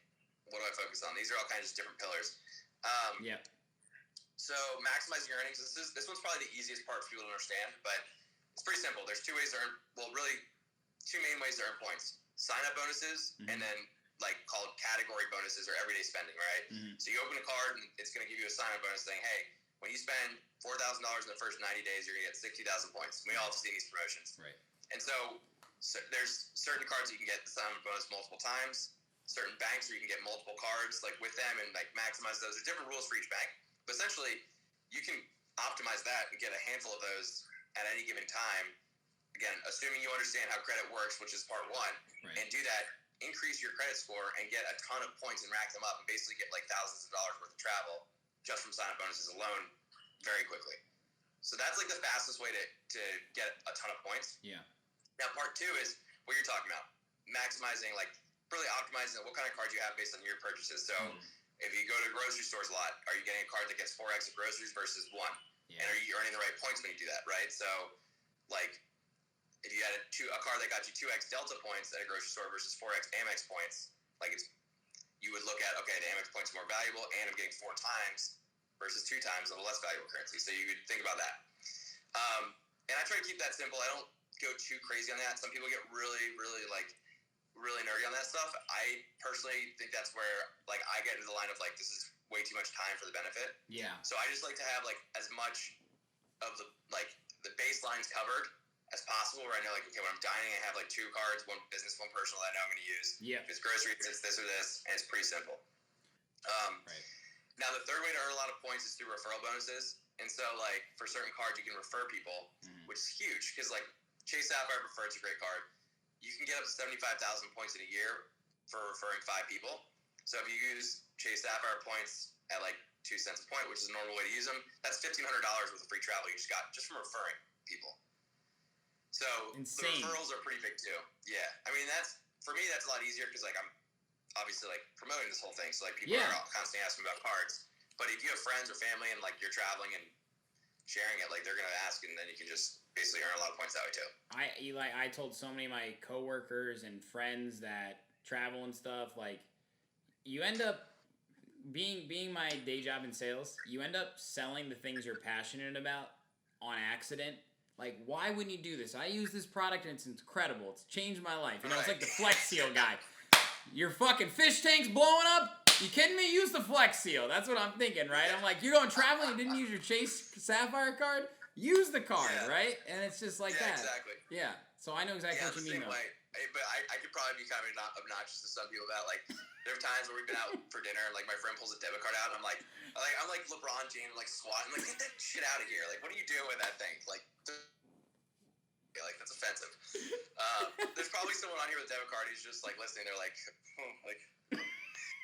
what do I focus on. These are all kinds of different pillars. So maximizing your earnings. This one's probably the easiest part for people to understand, but it's pretty simple. There's two ways to earn. Well, really, two main ways to earn points: sign-up bonuses and then like called category bonuses or everyday spending. Right. So you open a card and it's going to give you a sign-up bonus saying, hey, when you spend $4,000 in the first 90 days, you're going to get 60,000 points. We all have seen these promotions. Right. And so there's certain cards you can get the sign-up bonus multiple times, certain banks where you can get multiple cards like with them and like maximize those. There's different rules for each bank. But essentially, you can optimize that and get a handful of those at any given time. Again, assuming you understand how credit works, which is part one, and do that, increase your credit score and get a ton of points and rack them up and basically get like thousands of dollars worth of travel just from sign-up bonuses alone very quickly. So that's like the fastest way to get a ton of points. Yeah. Now, part two is what you're talking about, maximizing, like really optimizing what kind of card you have based on your purchases. So if you go to grocery stores a lot, are you getting a card that gets 4x of groceries versus 1? Yeah. And are you earning the right points when you do that, right? So like if you had a card that got you 2x Delta points at a grocery store versus 4x Amex points, like you would look at, okay, the Amex points are more valuable and I'm getting 4 times versus 2 times of a less valuable currency. So you would think about that. And I try to keep that simple. I don't go too crazy on that. Some people get really nerdy on that stuff. I personally think that's where like I get into the line of like, this is way too much time for the benefit. Yeah. So I just like to have like as much of the baselines covered as possible, where I know like, okay, when I'm dining, I have like 2 cards, one business, one personal that I know I'm going to use. Yeah. If it's groceries, it's this or this, and it's pretty simple. Now the third way to earn a lot of points is through referral bonuses. And so like for certain cards, you can refer people, which is huge because like Chase Sapphire Preferred's a great card. You can get up to 75,000 points in a year for referring 5 people. So if you use Chase Sapphire points at like 2 cents a point, which is a normal way to use them, that's $1,500 worth of free travel you just got just from referring people. So insane. The referrals are pretty big too. Yeah, I mean for me that's a lot easier because like I'm obviously like promoting this whole thing, so like people are constantly asking me about cards. But if you have friends or family and like you're traveling and sharing it, like they're gonna ask, and then you can just basically earn a lot of points that way too. Eli, I told so many of my coworkers and friends that travel and stuff, like you end up being my day job in sales, you end up selling the things you're passionate about on accident. Like, why wouldn't you do this? I use this product and it's incredible. It's changed my life. You know, it's like the Flex Seal guy. Your fucking fish tank's blowing up? You kidding me? Use the Flex Seal. That's what I'm thinking, right? I'm like, you're going traveling, you didn't use your Chase Sapphire card? Use the card, right? And it's just like that. Exactly. Yeah. So I know exactly what you mean, though. But I could probably be kind of obnoxious to some people about like there are times where we've been out for dinner and like my friend pulls a debit card out and I'm like LeBron James like swatting like get that shit out of here, like what are you doing with that thing, like that's offensive. There's probably someone on here with a debit card who's just like listening, they're like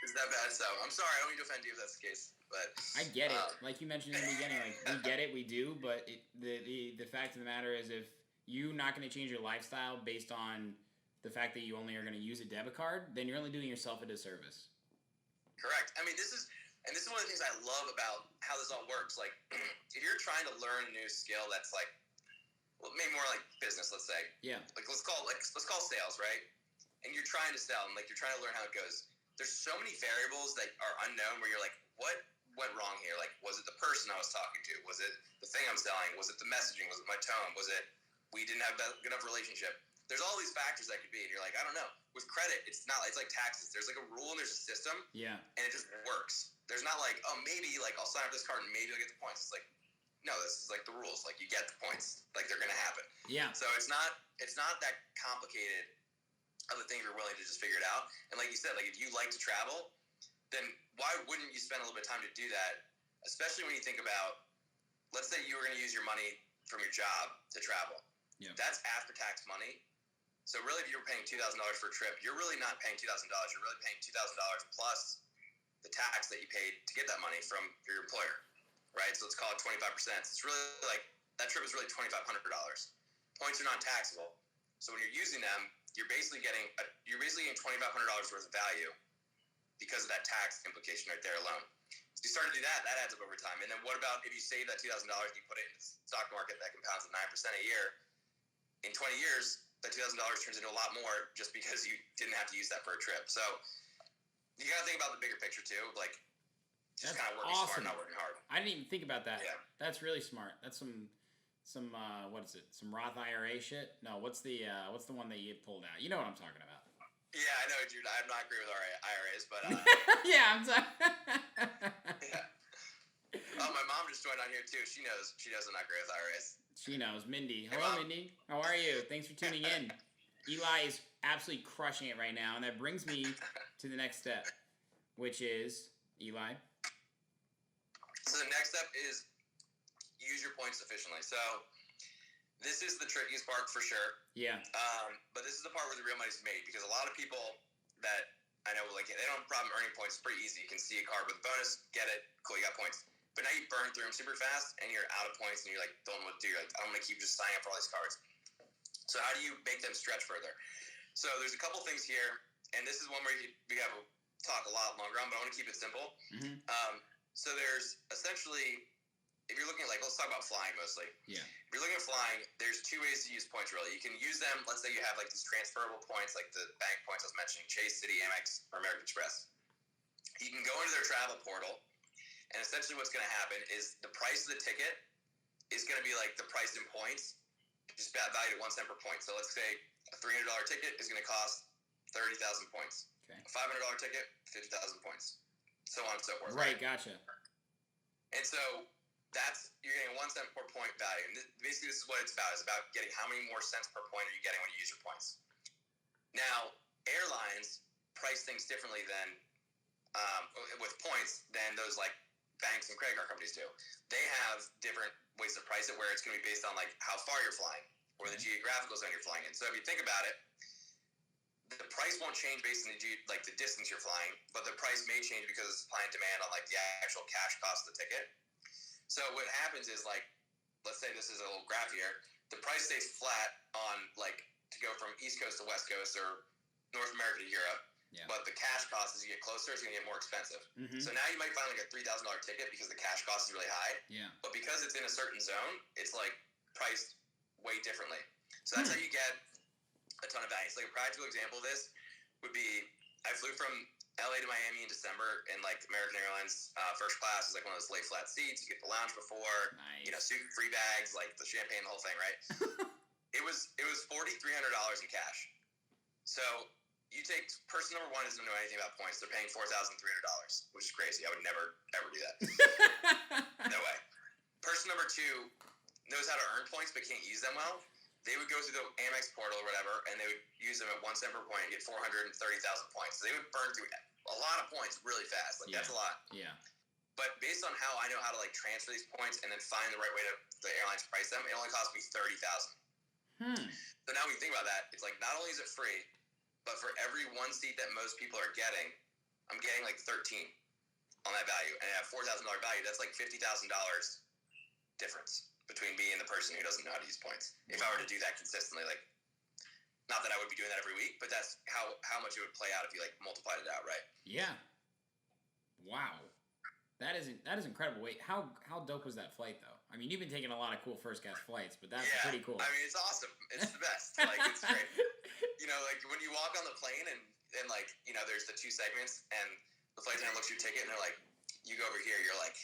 is that bad? So I'm sorry, I don't mean to offend you if that's the case, but I get it. Like you mentioned in the beginning, like we get it, we do, but the fact of the matter is if you're not going to change your lifestyle based on the fact that you only are going to use a debit card, then you're only doing yourself a disservice. Correct. I mean, this is one of the things I love about how this all works. Like, if you're trying to learn a new skill that's like, well, maybe more like business, let's say. Yeah. Like let's call sales, right? And you're trying to sell, and like you're trying to learn how it goes. There's so many variables that are unknown where you're like, what went wrong here? Like, was it the person I was talking to? Was it the thing I'm selling? Was it the messaging? Was it my tone? Was it we didn't have a good enough relationship? there's all these factors that could be, and you're like, I don't know. With credit, it's not. It's like taxes. There's like a rule and there's a system. Yeah. And it just works. There's not like, oh, maybe like I'll sign up this card and maybe I'll get the points. It's like, no, this is like the rules. Like you get the points. Like they're gonna happen. Yeah. So it's not that complicated of a thing if you're willing to just figure it out. And like you said, like if you like to travel, then why wouldn't you spend a little bit of time to do that? Especially when you think about, let's say you were going to use your money from your job to travel. Yeah. That's after tax money. So really, if you were paying $2,000 for a trip, you're really not paying $2,000. You're really paying $2,000 plus the tax that you paid to get that money from your employer, right? So let's call it 25%. It's really like that trip is really $2,500. Points are non-taxable. So when you're using them, you're basically getting $2,500 worth of value because of that tax implication right there alone. So you start to do that, that adds up over time. And then what about if you save that $2,000 and you put it into the stock market that compounds at 9% a year? In 20 years, that $2,000 turns into a lot more just because you didn't have to use that for a trip. So you got to think about the bigger picture too, like just kind of working smart, not working hard. I didn't even think about that. Yeah. That's really smart. That's some what is it? Some Roth IRA shit? No, what's the one that you pulled out? You know what I'm talking about. Yeah, I know, dude. I'm not agree with IRAs, but yeah, I'm sorry. yeah. Oh, my mom just joined on here too. She knows. She doesn't agree with IRAs. She knows. Mindy. Hey, Hello, Mom. Mindy. How are you? Thanks for tuning in. Eli is absolutely crushing it right now, and that brings me to the next step, which is Eli. So the next step is use your points efficiently. So this is the trickiest part for sure. Yeah. But this is the part where the real money's made, because a lot of people that I know, like, they don't have a problem earning points. It's pretty easy. You can see a card with a bonus, get it, cool, you got points. But now you burn through them super fast, and you're out of points, and you're like, don't know what to do. You're like, I'm going to keep just signing up for all these cards. So how do you make them stretch further? So there's a couple things here, and this is one where we have to talk a lot longer on, but I want to keep it simple. Mm-hmm. So there's essentially, if you're looking at, like, let's talk about flying mostly. Yeah. If you're looking at flying, there's two ways to use points, really. You can use them, let's say you have, like, these transferable points, like the bank points I was mentioning, Chase, Citi, Amex, or American Express. You can go into their travel portal, and essentially what's going to happen is the price of the ticket is going to be like the price in points, just valued at 1 cent per point. So let's say a $300 ticket is going to cost 30,000 points. Okay. A $500 ticket, 50,000 points. So on and so forth. Right, gotcha. And so you're getting a 1 cent per point value. And basically this is what it's about. It's about getting how many more cents per point are you getting when you use your points. Now, airlines price things differently than with points than those like banks and credit card companies do. They have different ways to price it, where it's going to be based on like how far you're flying or the geographical zone you're flying in. So if you think about it, the price won't change based on the distance you're flying, but the price may change because of supply and demand on like the actual cash cost of the ticket. So what happens is, like, let's say this is a little graph here, the price stays flat on like to go from East Coast to West Coast or North America to Europe. Yeah. But the cash cost, as you get closer, is going to get more expensive. Mm-hmm. So now you might find like a $3,000 ticket because the cash cost is really high. Yeah. But because it's in a certain zone, it's like priced way differently. So that's how you get a ton of value. So like a practical example of this would be, I flew from LA to Miami in December in like American Airlines first class. It's like one of those lay flat seats. You get the lounge before, Nice. Suit free bags, like the champagne, the whole thing, right? It was $4,300 in cash. So you take person number one doesn't know anything about points. They're paying $4,300, which is crazy. I would never ever do that. No way. Person number two knows how to earn points but can't use them well. They would go through the Amex portal or whatever, and they would use them at 1 cent per point and get 430,000 points. So they would burn through a lot of points really fast. Like that's a lot. Yeah. But based on how I know how to like transfer these points and then find the right way to the airlines price them, it only cost me 30,000. So now when you think about that, it's like not only is it free, but for every one seat that most people are getting, I'm getting like 13 on that value. And at $4,000 value, that's like $50,000 difference between me and the person who doesn't know how to use points. If I were to do that consistently, like, not that I would be doing that every week, but that's how much it would play out if you like multiplied it out, right? Yeah. Wow. That is incredible. Wait, how dope was that flight though? I mean, you've been taking a lot of cool first class flights, but that's pretty cool. I mean, it's awesome. It's the best. Like, it's great. Like when you walk on the plane and like, there's the two segments and the flight attendant looks at your ticket and they're like, you go over here, you're like,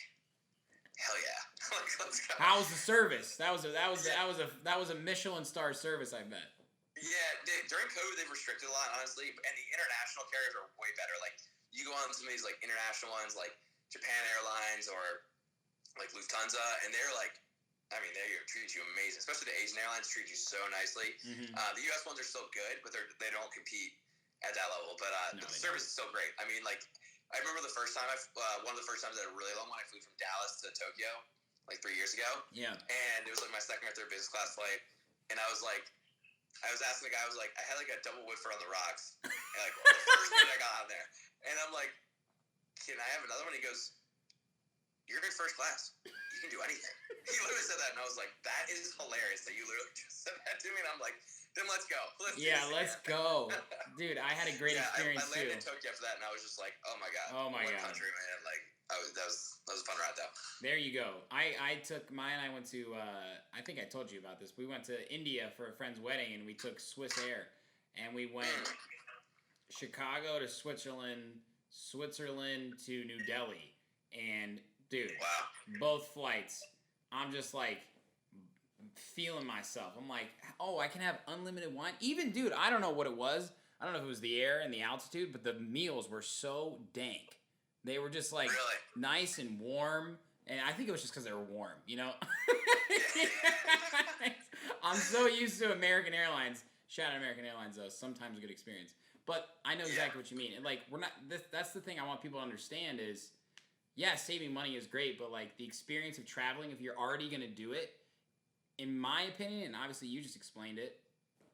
hell yeah. Like, let's go. How was the service? That was a Michelin star service, I bet. Yeah, during COVID, they've restricted a lot, honestly, and the international carriers are way better. Like, you go on some of these, like, international ones, like Japan Airlines or, like, Lufthansa, and they're, like, I mean, they treat you amazing. Especially the Asian airlines treat you so nicely. Mm-hmm. The U.S. ones are still good, but they don't compete at that level. But the service is still great. I mean, like, I remember the first time, one of the first times I had a really long one, I flew from Dallas to Tokyo, like 3 years ago. Yeah. And it was like my second or third business class flight. And I was asking the guy, I was like, I had like a double Woodford on the rocks. And like, the first minute I got out there. And I'm like, can I have another one? He goes, you're in first class. You can do anything. He literally said that. And I was like, that is hilarious that you literally just said that to me. And I'm like, then let's go. Let's go. Dude, I had a great experience I landed in Tokyo after that, and I was just like, oh my God. Oh my God. Country, man. Like, that was a fun ride, though. There you go. I took mine. I went to, I think I told you about this. We went to India for a friend's wedding, and we took Swiss Air. And we went Chicago to Switzerland to New Delhi. And, dude, both flights, I'm just like feeling myself. I'm like, oh, I can have unlimited wine. Even, dude, I don't know what it was. I don't know if it was the air and the altitude, but the meals were so dank. They were just like nice and warm. And I think it was just because they were warm, you know? I'm so used to American Airlines. Shout out American Airlines, though. Sometimes a good experience. But I know exactly what you mean. And like, we're not, that's the thing I want people to understand is, yeah, saving money is great, but like the experience of traveling, if you're already going to do it, in my opinion, and obviously you just explained it,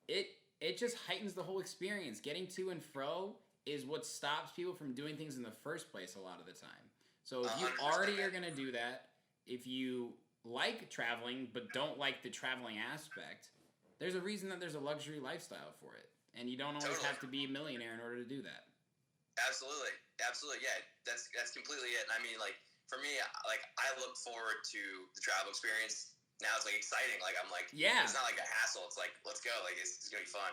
it just heightens the whole experience. Getting to and fro is what stops people from doing things in the first place a lot of the time. So if you already are going to do that, if you like traveling but don't like the traveling aspect, there's a reason that there's a luxury lifestyle for it. And you don't always have to be a millionaire in order to do that. Absolutely. Yeah, that's completely it. And I mean, like, for me, like, I look forward to the travel experience. Now it's like exciting. Like, I'm like, it's not like a hassle. It's like, let's go. Like, it's gonna be fun.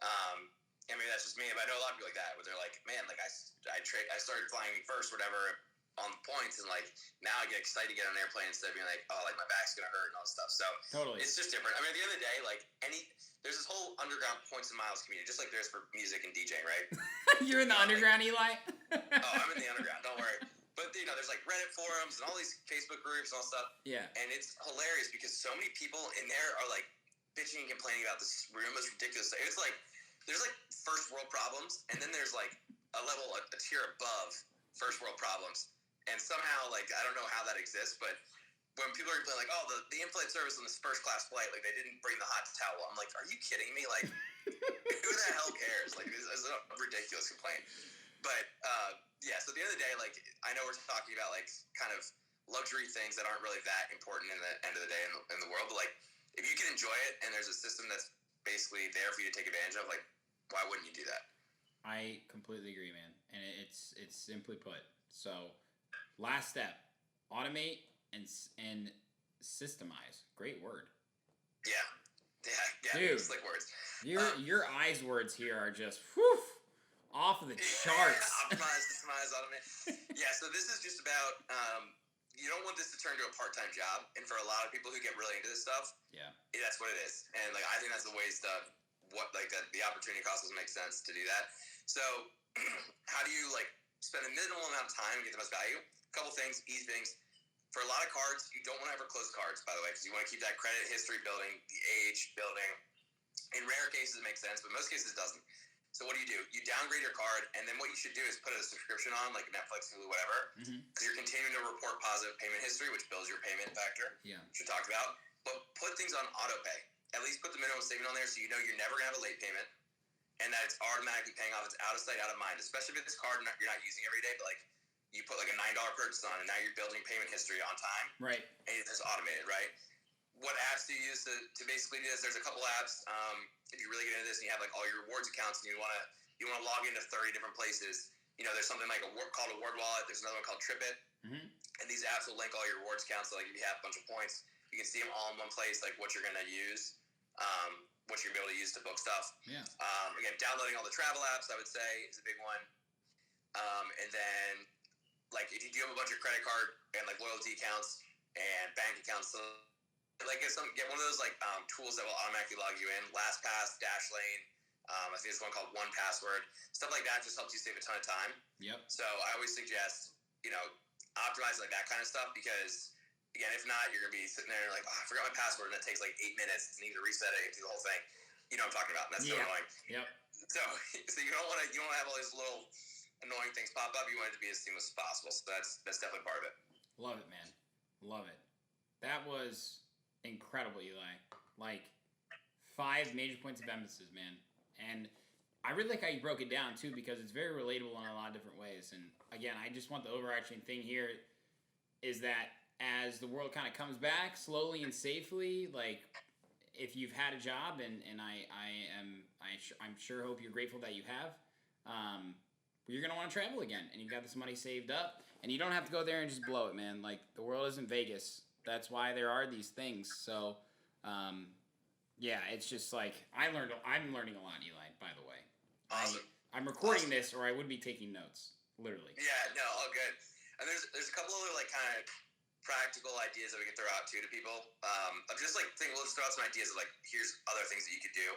I mean, that's just me, but I know a lot of people like that, where they're like, man, like I started flying first, whatever, on points, and like now I get excited to get on an airplane instead of being like, oh, like my back's gonna hurt and all this stuff. So it's just different. I mean, at the end of the day, like there's this whole underground points and miles community, just like there's for music and DJing, right? You're in the underground, Eli? Oh, I'm in the underground. Don't worry. But, you know, there's, like, Reddit forums and all these Facebook groups and all stuff. Yeah. And it's hilarious because so many people in there are, like, bitching and complaining about this most ridiculous thing. It's, like, there's, like, first world problems, and then there's, like, a tier above first world problems. And somehow, like, I don't know how that exists, but when people are like, oh, the in-flight service on this first-class flight, like, they didn't bring the hot towel. I'm like, are you kidding me? Like, who the hell cares? Like, it's a ridiculous complaint. But, so at the end of the day, like, I know we're talking about, like, kind of luxury things that aren't really that important in the end of the day in the world. But, like, if you can enjoy it and there's a system that's basically there for you to take advantage of, like, why wouldn't you do that? I completely agree, man. And it's simply put. So, last step, automate and systemize. Great word. Yeah. Dude, slick words. Your eyes words here are just, whew, off of the charts. Optimize, systemize, automate. Yeah, so this is just about, you don't want this to turn into a part-time job. And for a lot of people who get really into this stuff, that's what it is. And, like, I think that's the waste of the opportunity cost doesn't make sense to do that. So how do you, like, spend a minimal amount of time and get the most value? A couple things, easy things. For a lot of cards, you don't want to ever close cards, by the way, because you want to keep that credit history building, the age building. In rare cases, it makes sense, but most cases, it doesn't. So what do? You downgrade your card, and then what you should do is put a subscription on, like Netflix, Hulu, whatever, because you're continuing to report positive payment history, which builds your payment factor, which we talked about. But put things on auto pay. At least put the minimum statement on there so you know you're never going to have a late payment, and that it's automatically paying off. It's out of sight, out of mind, especially if it's card you're not using every day, but, like, you put, like, a $9 purchase on, and now you're building payment history on time. Right. And it's just automated, right? What apps do you use to basically do this? There's a couple apps. If you really get into this and you have, like, all your rewards accounts and you want to log into 30 different places, you know, there's something like called a Word Wallet. There's another one called TripIt. And these apps will link all your rewards accounts. So, like, if you have a bunch of points, you can see them all in one place, like what you're going to use, what you're going to be able to use to book stuff. Yeah. Again, downloading all the travel apps, I would say, is a big one. And then, like, if you do have a bunch of credit card and, like, loyalty accounts and bank accounts, so, like, get one of those, like, tools that will automatically log you in. LastPass, Dashlane, I think there's one called 1Password. Stuff like that just helps you save a ton of time. Yep. So I always suggest, optimizing like that kind of stuff because, again, if not, you're going to be sitting there like, I forgot my password, and it takes like 8 minutes and you need to reset it and do the whole thing. You know what I'm talking about. That's so annoying. Yep. So you don't want to have all these little annoying things pop up. You want it to be as seamless as possible. So that's definitely part of it. Love it, man. Love it. That was incredible, Eli. Like 5 major points of emphasis, man. And I really like how you broke it down too, because it's very relatable in a lot of different ways. And again, I just want the overarching thing here is that as the world kind of comes back slowly and safely, like if you've had a job, and I'm sure hope you're grateful that you have, you're gonna want to travel again, and you've got this money saved up, and you don't have to go there and just blow it, man. Like the world isn't Vegas. That's why there are these things. So, yeah, it's just like I'm learning a lot, Eli. By the way, awesome. I'm recording this, or I would be taking notes, literally. Yeah, no, all good. And there's a couple other like kind of practical ideas that we can throw out too to people. I'm just like thinking, we'll just throw out some ideas of like, here's other things that you could do.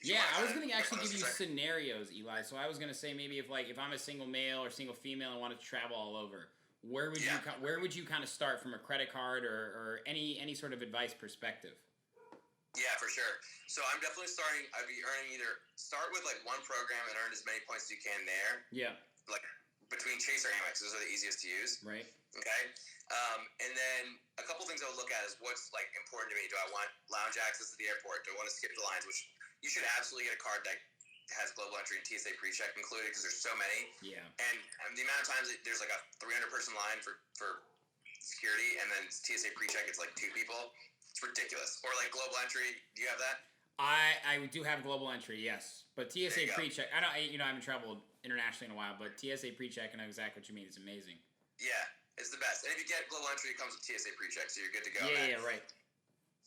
Yeah, I was going to actually give you scenarios, Eli. So I was going to say maybe if I'm a single male or single female and wanted to travel all over, where would you kind of start from a credit card or any sort of advice perspective? Yeah, for sure. So I'm definitely I'd be start with like one program and earn as many points as you can there. Yeah. Like between Chase or Amex, those are the easiest to use. Right. Okay. And then a couple things I would look at is what's like important to me. Do I want lounge access to the airport? Do I want to skip the lines? Which you should absolutely get a card that has global entry and TSA pre-check included because there's so many. Yeah. And the amount of times there's like a 300-person line for security, and then TSA pre-check, it's like 2 people. It's ridiculous. Or like global entry. Do you have that? I do have global entry, yes. But TSA pre-check, I haven't traveled internationally in a while, but TSA pre-check, I know exactly what you mean. It's amazing. Yeah, it's the best. And if you get global entry, it comes with TSA pre-check, so you're good to go. Yeah, right.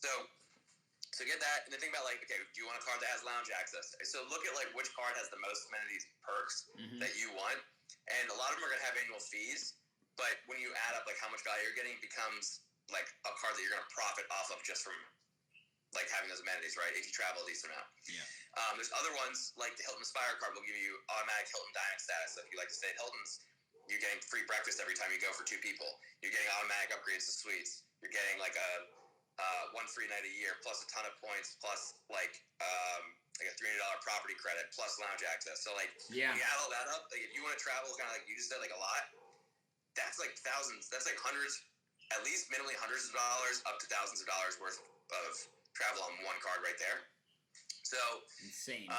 So get that, and then think about like, okay, do you want a card that has lounge access? So look at like which card has the most amenities perks that you want, and a lot of them are gonna have annual fees. But when you add up like how much value you're getting, it becomes like a card that you're gonna profit off of just from like having those amenities, right? If you travel a decent amount. Yeah. There's other ones like the Hilton Aspire card will give you automatic Hilton Diamond status. So if you like to stay at Hilton's, you're getting free breakfast every time you go for 2 people. You're getting automatic upgrades to suites. You're getting like a 1 free night a year, plus a ton of points, plus like a $300 property credit, plus lounge access. So like, when you add all that up, like if you want to travel, kind of like you just said, like a lot, that's like thousands. That's like hundreds, at least minimally hundreds of dollars, up to thousands of dollars worth of travel on one card right there. So insane.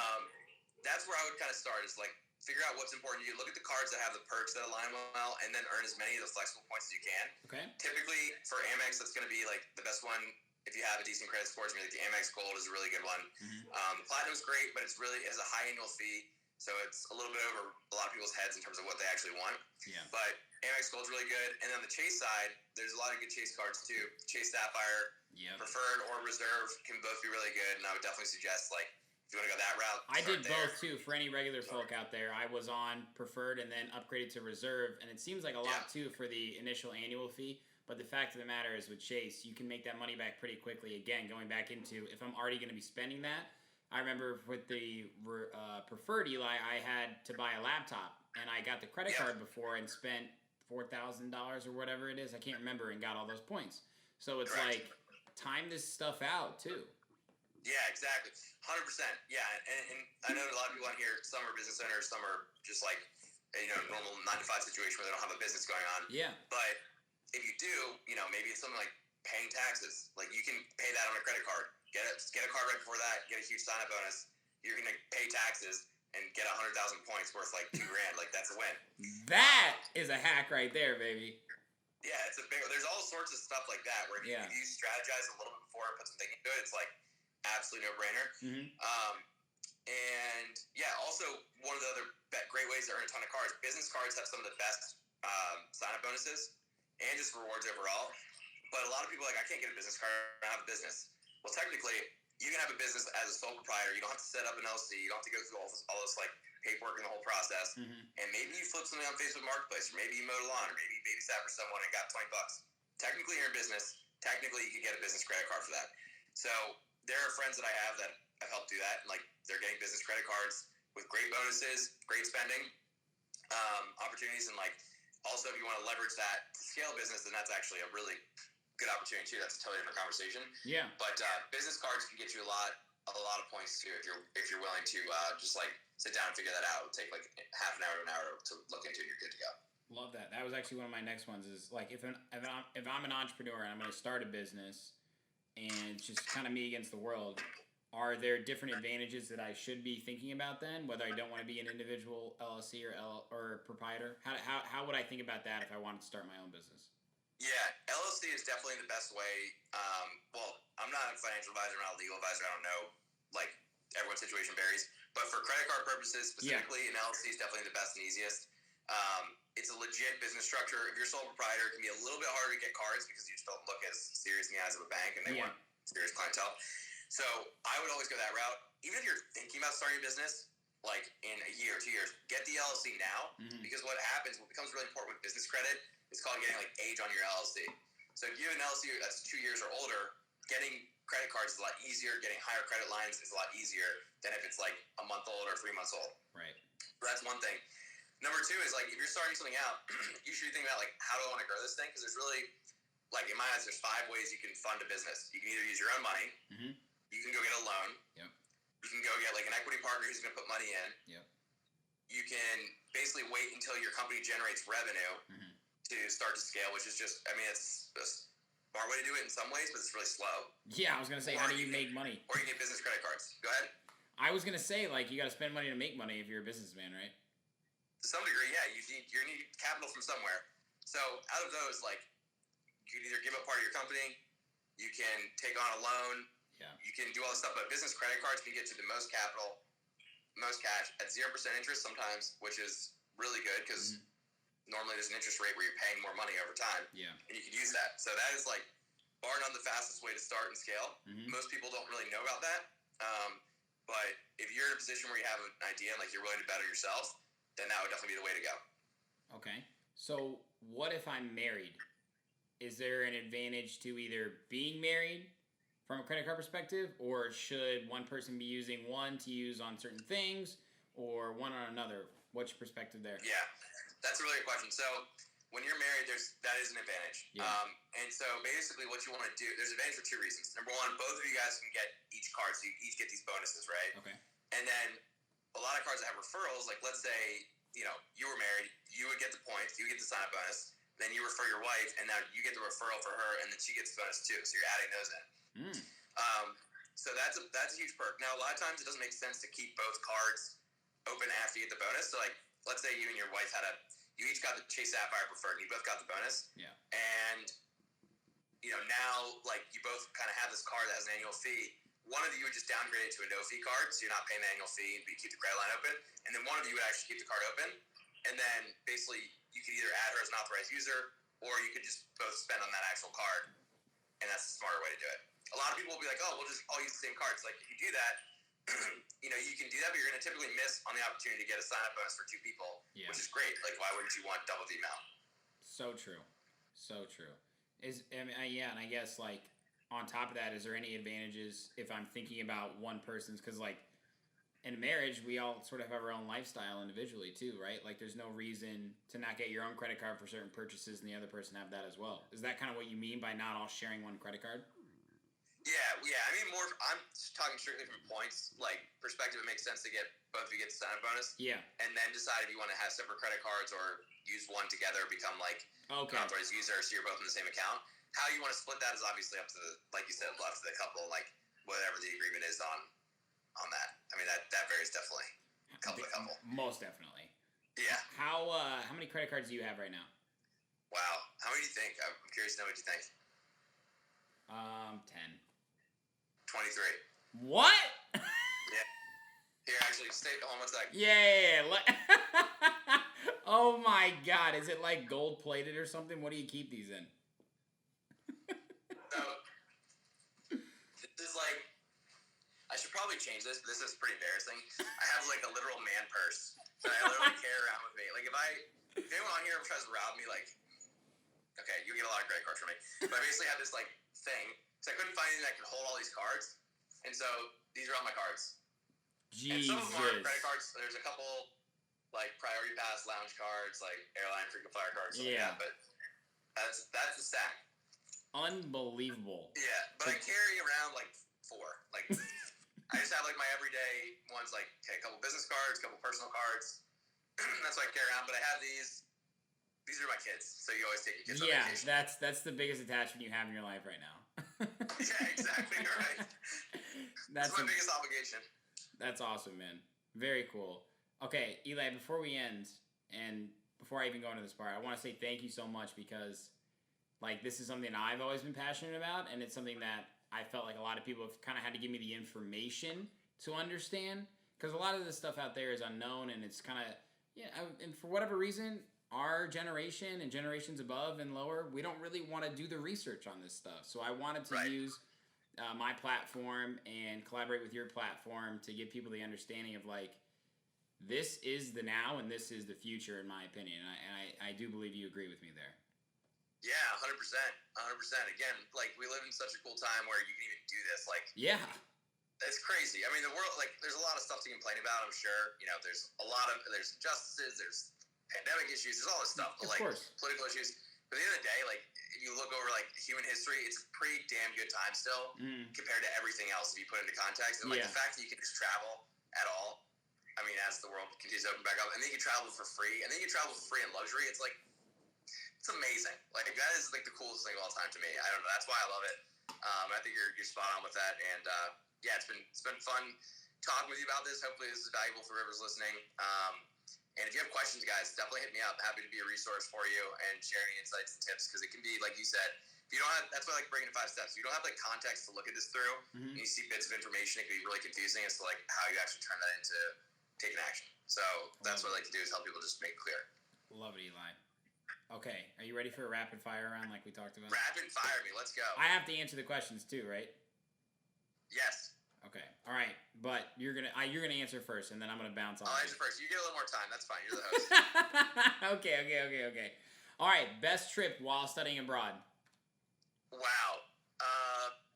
That's where I would kind of start. Is like figure out what's important to you. Look at the cards that have the perks that align well, and then earn as many of the flexible points as you can. Okay. Typically, for Amex, that's going to be like the best one if you have a decent credit score. It's going to be like the Amex Gold is a really good one. The Platinum's great, but it has a high annual fee, so it's a little bit over a lot of people's heads in terms of what they actually want. Yeah. But Amex Gold's really good, and on the Chase side, there's a lot of good Chase cards too. Chase Sapphire, Preferred or Reserve can both be really good, and I would definitely suggest like, if you want to go that route, I did both too. For any regular folk out there, I was on Preferred and then upgraded to Reserve, and it seems like a lot too for the initial annual fee. But the fact of the matter is, with Chase, you can make that money back pretty quickly. Again, going back into if I'm already going to be spending that, I remember with the Preferred, Eli, I had to buy a laptop, and I got the credit card before and spent $4,000 or whatever it is. I can't remember, and got all those points. So it's like time this stuff out too. Yeah, exactly. 100%. Yeah, and I know a lot of people on here, some are business owners, some are just like, normal 9-to-5 situation where they don't have a business going on. Yeah. But if you do, maybe it's something like paying taxes. Like you can pay that on a credit card. Get a card right before that, get a huge sign-up bonus. You're going to pay taxes and get 100,000 points worth like $2,000. Like that's a win. That is a hack right there, baby. Yeah, there's all sorts of stuff like that where if you strategize a little bit before and put some thinking into it, it's like, absolutely no-brainer. And also one of the other great ways to earn a ton of cards. Business cards have some of the best sign-up bonuses and just rewards overall. But a lot of people are like, I can't get a business card. I don't have a business. Well, technically, you can have a business as a sole proprietor. You don't have to set up an LLC. You don't have to go through all this like paperwork and the whole process. And maybe you flip something on Facebook Marketplace, or maybe you mowed a lawn, or maybe you babysat for someone and got $20. Technically, you're a business. Technically, you could get a business credit card for that. So there are friends that I have that have helped do that. Like they're getting business credit cards with great bonuses, great spending opportunities, and like also if you want to leverage that to scale business, then that's actually a really good opportunity too. That's a totally different conversation. Yeah. But business cards can get you a lot of points too if you're willing to just like sit down and figure that out. It'll take like half an hour to an hour to look into, and you're good to go. Love that. That was actually one of my next ones. Is like if I'm an entrepreneur and I'm going to start a business, and it's just kind of me against the world. Are there different advantages that I should be thinking about then, whether I don't want to be an individual LLC or proprietor? How would I think about that if I wanted to start my own business? Yeah, LLC is definitely the best way. Well, I'm not a financial advisor, I'm not a legal advisor. I don't know, like everyone's situation varies. But for credit card purposes specifically, an LLC is definitely the best and easiest. It's a legit business structure. If you're a sole proprietor, it can be a little bit harder to get cards because you just don't look as serious in the eyes of a bank, and they want serious clientele. So I would always go that route. Even if you're thinking about starting a business, like in a year or 2 years, get the LLC now, because what becomes really important with business credit is called getting like age on your LLC. So if you have an LLC that's 2 years or older, getting credit cards is a lot easier. Getting higher credit lines is a lot easier than if it's like a month old or 3 months old. Right. So that's one thing. Number two is like if you're starting something out, you should think about like how do I want to grow this thing? Because there's really like in my eyes, there's 5 ways you can fund a business. You can either use your own money. You can go get a loan. Yep. You can go get like an equity partner who's going to put money in. Yep. You can basically wait until your company generates revenue to start to scale, which is just, I mean, it's a smart way to do it in some ways, but it's really slow. Yeah, I was going to say, how do you make money? Or you get business credit cards. Go ahead. I was going to say, like, you got to spend money to make money if you're a businessman, right? To some degree, yeah. You need capital from somewhere. So out of those, like, you can either give up part of your company, you can take on a loan, you can do all this stuff, but business credit cards can get you the most capital, most cash at 0% interest sometimes, which is really good because normally there's an interest rate where you're paying more money over time. Yeah. And you can use that. So that is like bar none the fastest way to start and scale. Most people don't really know about that. But if you're in a position where you have an idea and like you're willing to better yourself, then that would definitely be the way to go. Okay. So what if I'm married? Is there an advantage to either being married from a credit card perspective, or should one person be using one to use on certain things or one on another? What's your perspective there? Yeah, that's a really good question. So when you're married, that is an advantage. Yeah. And so basically what you want to do, there's advantage for 2 reasons. Number one, both of you guys can get each card, so you each get these bonuses, right? Okay. And then a lot of cards that have referrals, like let's say, you were married, you would get the points, you would get the sign-up bonus, then you refer your wife, and now you get the referral for her, and then she gets the bonus too. So you're adding those in. So that's a huge perk. Now, a lot of times it doesn't make sense to keep both cards open after you get the bonus. So like, let's say you and your wife you each got the Chase Sapphire Preferred, and you both got the bonus. Yeah. And now like you both kind of have this card that has an annual fee. One of you would just downgrade it to a no-fee card, so you're not paying the annual fee, but you keep the credit line open. And then one of you would actually keep the card open. And then basically you could either add her as an authorized user, or you could just both spend on that actual card. And that's the smarter way to do it. A lot of people will be like, oh, we'll just all use the same cards. Like, if you do that, you can do that, but you're going to typically miss on the opportunity to get a sign-up bonus for 2 people, which is great. Like, why wouldn't you want double the amount? So true. So true. And I guess, like, on top of that, is there any advantages if I'm thinking about one person's? Because, like, in marriage, we all sort of have our own lifestyle individually, too, right? Like, there's no reason to not get your own credit card for certain purchases and the other person have that as well. Is that kind of what you mean by not all sharing one credit card? Yeah. I mean, I'm talking strictly from points, like, perspective. It makes sense to get both of you get the sign-up bonus. Yeah. And then decide if you want to have separate credit cards or use one together, become, like, an authorized user, so you're both in the same account. How you want to split that is obviously up to like you said, left to the couple, like, whatever the agreement is on that. I mean, that varies definitely. Couple to couple. Most definitely. Yeah. How many credit cards do you have right now? Wow. How many do you think? I'm curious to know what you think. 10. 23. What? Yeah. Here, actually, stay on 1 second. Yeah. Oh my God. Is it like gold plated or something? What do you keep these in? So, this is like, I should probably change this, but this is pretty embarrassing. I have like a literal man purse that I literally carry around with me. Like if anyone on here tries to rob me, like, okay, you get a lot of credit cards from me. But I basically have this like thing, so I couldn't find anything that could hold all these cards. And so these are all my cards. Jesus. And some of them are credit cards. There's a couple like priority pass lounge cards, like airline frequent flyer cards, stuff like that. But that's the stack. Unbelievable. Yeah, but I carry around like 4. Like I just have like my everyday ones, like a couple business cards, a couple personal cards. That's what I carry around. But I have these. These are my kids, so you always take your kids on vacation. Yeah, that's the biggest attachment you have in your life right now. Yeah, exactly. You're right. That's my biggest obligation. That's awesome, man. Very cool. Okay, Eli, before we end, and before I even go into this part, I want to say thank you so much because, like, this is something I've always been passionate about, and it's something that I felt like a lot of people have kind of had to give me the information to understand, because a lot of this stuff out there is unknown, and it's kind of, and for whatever reason, our generation and generations above and lower, we don't really want to do the research on this stuff. So I wanted to use my platform and collaborate with your platform to give people the understanding of, like, this is the now and this is the future, in my opinion. And I do believe you agree with me there. Yeah, 100%. 100%. Again, like, we live in such a cool time where you can even do this. Like, yeah, it's crazy. I mean, the world, like, there's a lot of stuff to complain about, I'm sure. You know, there's injustices, there's pandemic issues, there's all this stuff. But, like, political issues. But at the end of the day, like, if you look over, like, human history, it's a pretty damn good time still compared to everything else if you put it into context. And, like, the fact that you can just travel at all, I mean, as the world continues to open back up, and then you can travel for free, and then you can travel for free in luxury, it's, like, it's amazing. Like, that is, like, the coolest thing of all time to me. I don't know. That's why I love it. I think you're spot on with that. And, yeah, it's been fun talking with you about this. Hopefully this is valuable for whoever's listening. And if you have questions, guys, definitely hit me up. Happy to be a resource for you and share any insights and tips, because it can be, like you said, if you don't have, that's why I like breaking the 5 steps. If you don't have, like, context to look at this through, and you see bits of information, it can be really confusing as to, like, how you actually turn that into taking action. So that's what I like to do, is help people just make it clear. Love it, Eli. Okay, are you ready for a rapid fire round like we talked about? Rapid fire me, let's go. I have to answer the questions too, right? Yes. Okay, all right, but you're gonna answer first, and then I'm gonna bounce on. I'll answer first. You get a little more time. That's fine. You're the host. Okay. All right, best trip while studying abroad. Wow.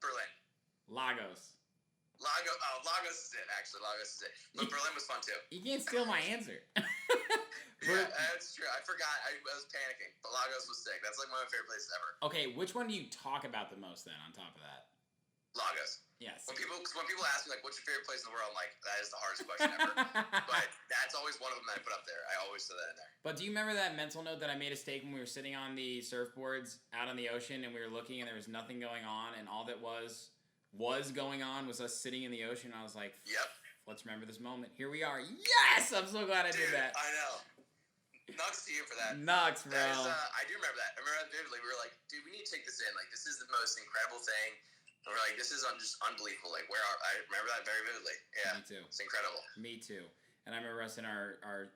Berlin. Lagos. Lagos is it. Actually, Lagos is it. But Berlin was fun too. You can't steal my answer. Yeah, that's true. I forgot. I was panicking. But Lagos was sick. That's like one of my favorite places ever. Okay, which one do you talk about the most then? On top of that. Lagos. Yes. When people ask me, like, what's your favorite place in the world, I'm like, that is the hardest question ever. But that's always one of them that I put up there. I always throw that in there. But do you remember that mental note that I made a mistake when we were sitting on the surfboards out on the ocean and we were looking and there was nothing going on, and all that was going on was us sitting in the ocean? I was like, yep. Let's remember this moment. Here we are. Yes! I'm so glad I did that. I know. Nuts to you for that. Nuts, bro. I do remember that. I remember that vividly. We were like, dude, we need to take this in. Like, this is the most incredible thing. And we're like, this is just unbelievable. Like, I remember that very vividly. Yeah. Me too. It's incredible. Me too. And I remember us in our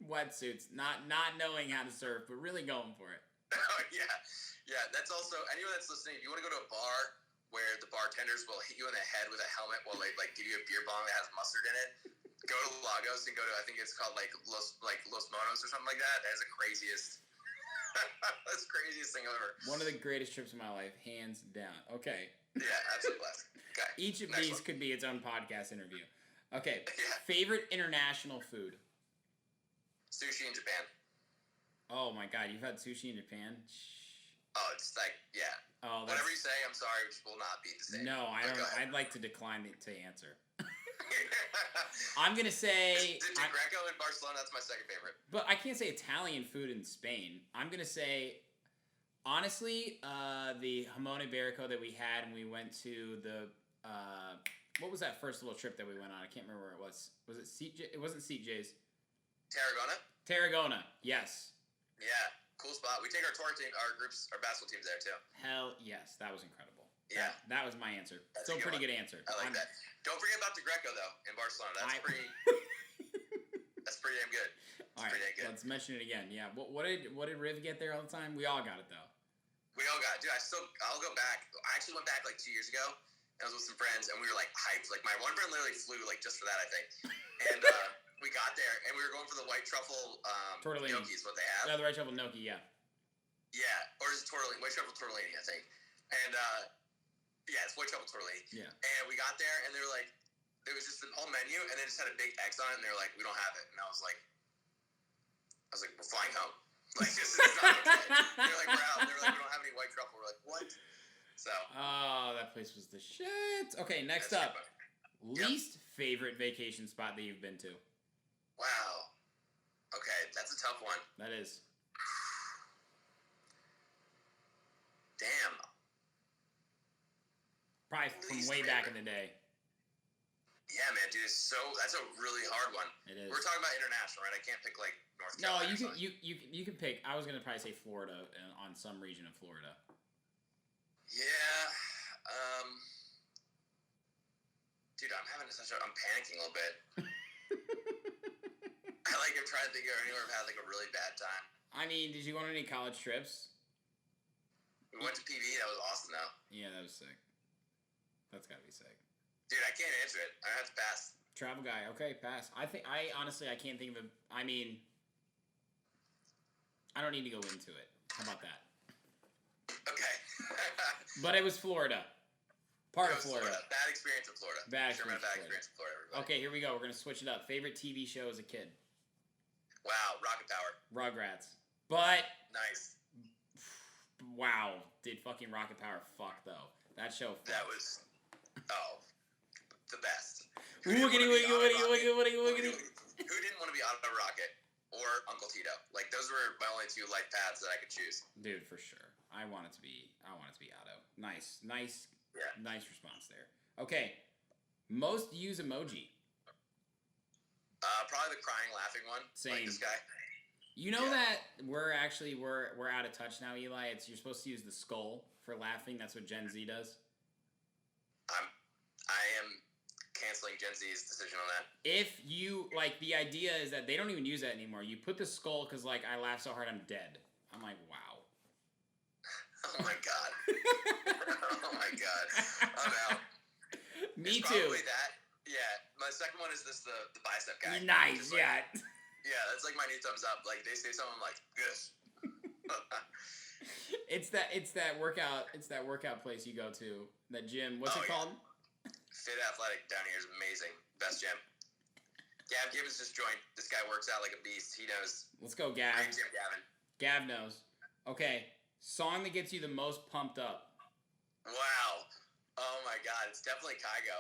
wetsuits, not knowing how to surf, but really going for it. Oh, yeah. Yeah, that's also, anyone that's listening, if you want to go to a bar where the bartenders will hit you in the head with a helmet while they, like, give you a beer bong that has mustard in it, go to Lagos and go to, I think it's called, like, Los Monos or something like that. That is the craziest. That's the craziest thing ever. One of the greatest trips of my life, hands down. Okay. Yeah, absolutely blessed. Okay. Each of these could be its own podcast interview. Okay. Yeah. Favorite international food? Sushi in Japan. Oh my God, you've had sushi in Japan? Oh, it's like, yeah. Oh, whatever you say, I'm sorry, which will not be the same. No, I don't. I'd like to decline to answer. I'm gonna say the Greco in Barcelona. That's my second favorite. But I can't say Italian food in Spain. I'm gonna say, honestly, the jamon iberico that we had when we went to the what was that first little trip that we went on? I can't remember where it was. Was it CJ? It wasn't CJ's. Tarragona. Yes. Yeah, cool spot. We take our tour team, our basketball teams there too. Hell yes, that was incredible. Yeah, that was my answer. That's still a pretty good answer. I like that. Don't forget about the Greco though in Barcelona. That's pretty. That's pretty damn good. All right, let's mention it again. Yeah, what did Riv get there all the time? We all got it though. We all got it, dude. I'll go back. I actually went back like 2 years ago. I was with some friends and we were like hyped. Like my one friend literally flew like just for that, I think. And we got there and we were going for the white truffle gnocchi is what they have. Yeah, the white truffle gnocchi, yeah. Yeah, or is it tortellini? White truffle tortellini, I think. And Yeah, it's white truffle tortellini. Yeah. And we got there, and they were like, there was just the whole menu, and they just had a big X on it, and they were like, we don't have it. And I was like, we're flying home. Like, this is not okay. They're like, we're out. They're like, we don't have any white truffle. We're like, what? So. Oh, that place was the shit. Okay, next up. Least favorite vacation spot that you've been to? Wow. Okay, that's a tough one. That is. Damn. Probably from way back in the day. Yeah, man, dude, that's a really hard one. It is. We're talking about international, right? I can't pick like North No, Carolina. you can pick. I was gonna probably say Florida on some region of Florida. Yeah. Dude, I'm panicking a little bit. I'm trying to think of anywhere I've had like a really bad time. I mean, did you go on any college trips? We went to PV. That was awesome, though. Yeah, that was sick. That's gotta be sick. Dude, I can't answer it. I have to pass. Travel guy. Okay, pass. I honestly can't think of a. I mean, I don't need to go into it. How about that? Okay. But it was Florida. Part of Florida. Bad experience in Florida. Bad experience in Florida, everybody. Okay, here we go. We're gonna switch it up. Favorite TV show as a kid? Wow, Rocket Power. Rugrats. But Nice. wow, did fucking Rocket Power fuck though? That show. Fucked. That was the best. Woogity woogity woogity woogity woogity woogity. Who didn't want to be Otto Rocket or Uncle Tito? Like those were my only two life paths that I could choose. Dude, for sure. I want it to be Otto. Nice. Yeah. Nice response there. Okay. Most used emoji. Probably the crying, laughing one. Same. Like this guy. You know that we're out of touch now, Eli. You're supposed to use the skull for laughing. That's what Gen Z does. I am canceling Gen Z's decision on that. If you the idea is that they don't even use that anymore. You put the skull because I laugh so hard I'm dead. I'm like, wow. Oh my god. Oh my god. I'm out. Me it's too. Probably that. Yeah. My second one is the bicep guy. Nice. Yeah. Yeah, that's like my new thumbs up. Like they say something like this. It's that workout place you go to. That gym. What's it called? Fit Athletic down here is amazing. Best gym. Gav Gibbons just joined. This guy works out like a beast. He knows. Let's go, Gav. Great gym, Gavin. Gav knows. Okay. Song that gets you the most pumped up. Wow. Oh my god. It's definitely Kygo.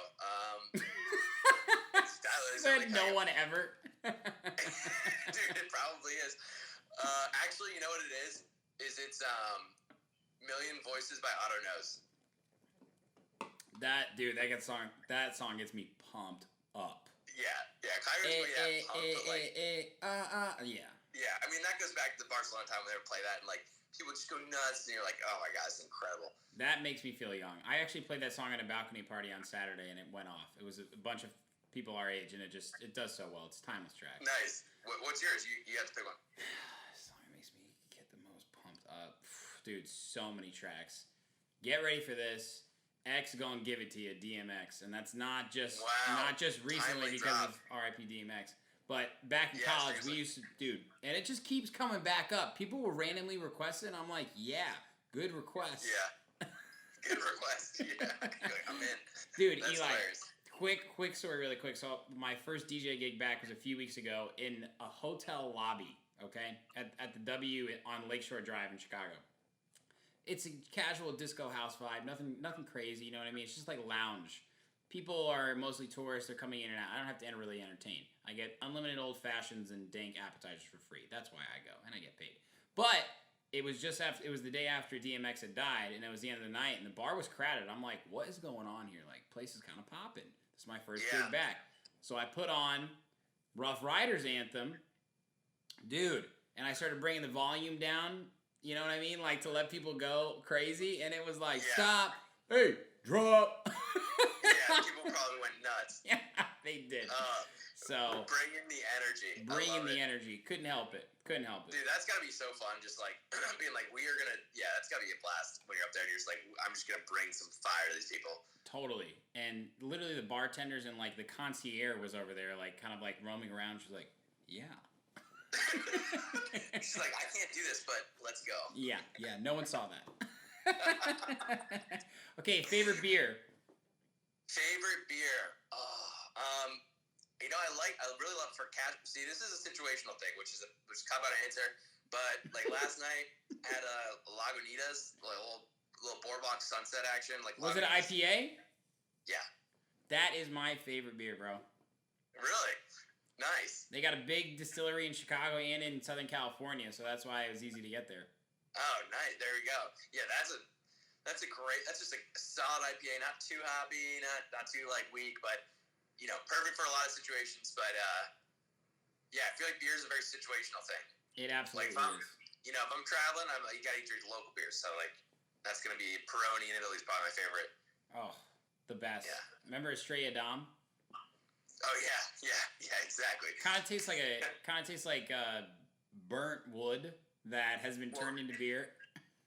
Said no one ever. Dude, it probably is. Actually, you know what it is? It's Million Voices by Otto Knows. That song gets me pumped up. Yeah, Kygo's pretty pumped, but yeah. Yeah, I mean that goes back to the Barcelona time when they would play that and people just go nuts and you're like, oh my god, it's incredible. That makes me feel young. I actually played that song at a balcony party on Saturday and it went off. It was a bunch of people our age and it does so well. It's a timeless track. Nice. What's yours? You have to pick one. Song that makes me get the most pumped up. Dude, so many tracks. Get ready for this. X gonna give it to you, DMX, and that's not just recently because of R.I.P. DMX, but back in college seriously. We used to, dude, and it just keeps coming back up. People will randomly request it, and I'm like, yeah, good request. Yeah, good request. Yeah, I'm in. Dude, that's Eli, hilarious. quick story, really quick. So my first DJ gig back was a few weeks ago in a hotel lobby, okay, at the W on Lakeshore Drive in Chicago. It's a casual disco house vibe, nothing crazy, you know what I mean? It's just like lounge. People are mostly tourists, they're coming in and out. I don't have to really entertain. I get unlimited old fashions and dank appetizers for free. That's why I go, and I get paid. But it was the day after DMX had died, and it was the end of the night, and the bar was crowded. I'm like, what is going on here? Place is kind of popping. This is my first gig back. So I put on Rough Riders anthem, dude, and I started bringing the volume down. You know what I mean? To let people go crazy. And it was stop. Hey, drop. Yeah, people probably went nuts. Yeah, they did. So bringing the energy. Energy. Couldn't help it. Dude, that's got to be so fun. Just being we are going to, that's got to be a blast when you're up there. And you're just I'm just going to bring some fire to these people. Totally. And literally the bartenders and the concierge was over there, kind of roaming around. She's like, yeah. She's like, I can't do this, but let's go. Yeah, no one saw that. Okay, favorite beer. Favorite beer. I really love for casual. See, this is a situational thing, which is cop out answer. But like last night, I had a Lagunitas, like a little boardwalk sunset action. Like Was it an IPA? Yeah. That is my favorite beer, bro. Really? Nice. They got a big distillery in Chicago and in Southern California, so that's why it was easy to get there. Oh, nice. There we go. Yeah, that's just a solid IPA. Not too hoppy, not too like weak, but perfect for a lot of situations. But yeah, I feel like beer is a very situational thing. It absolutely like is. If I'm traveling, you gotta drink local beers. So like that's gonna be Peroni in Italy is probably my favorite. Oh, the best. Yeah. Remember Estrella Damm? Oh yeah, exactly. Kind of tastes like burnt wood that has been turned into beer.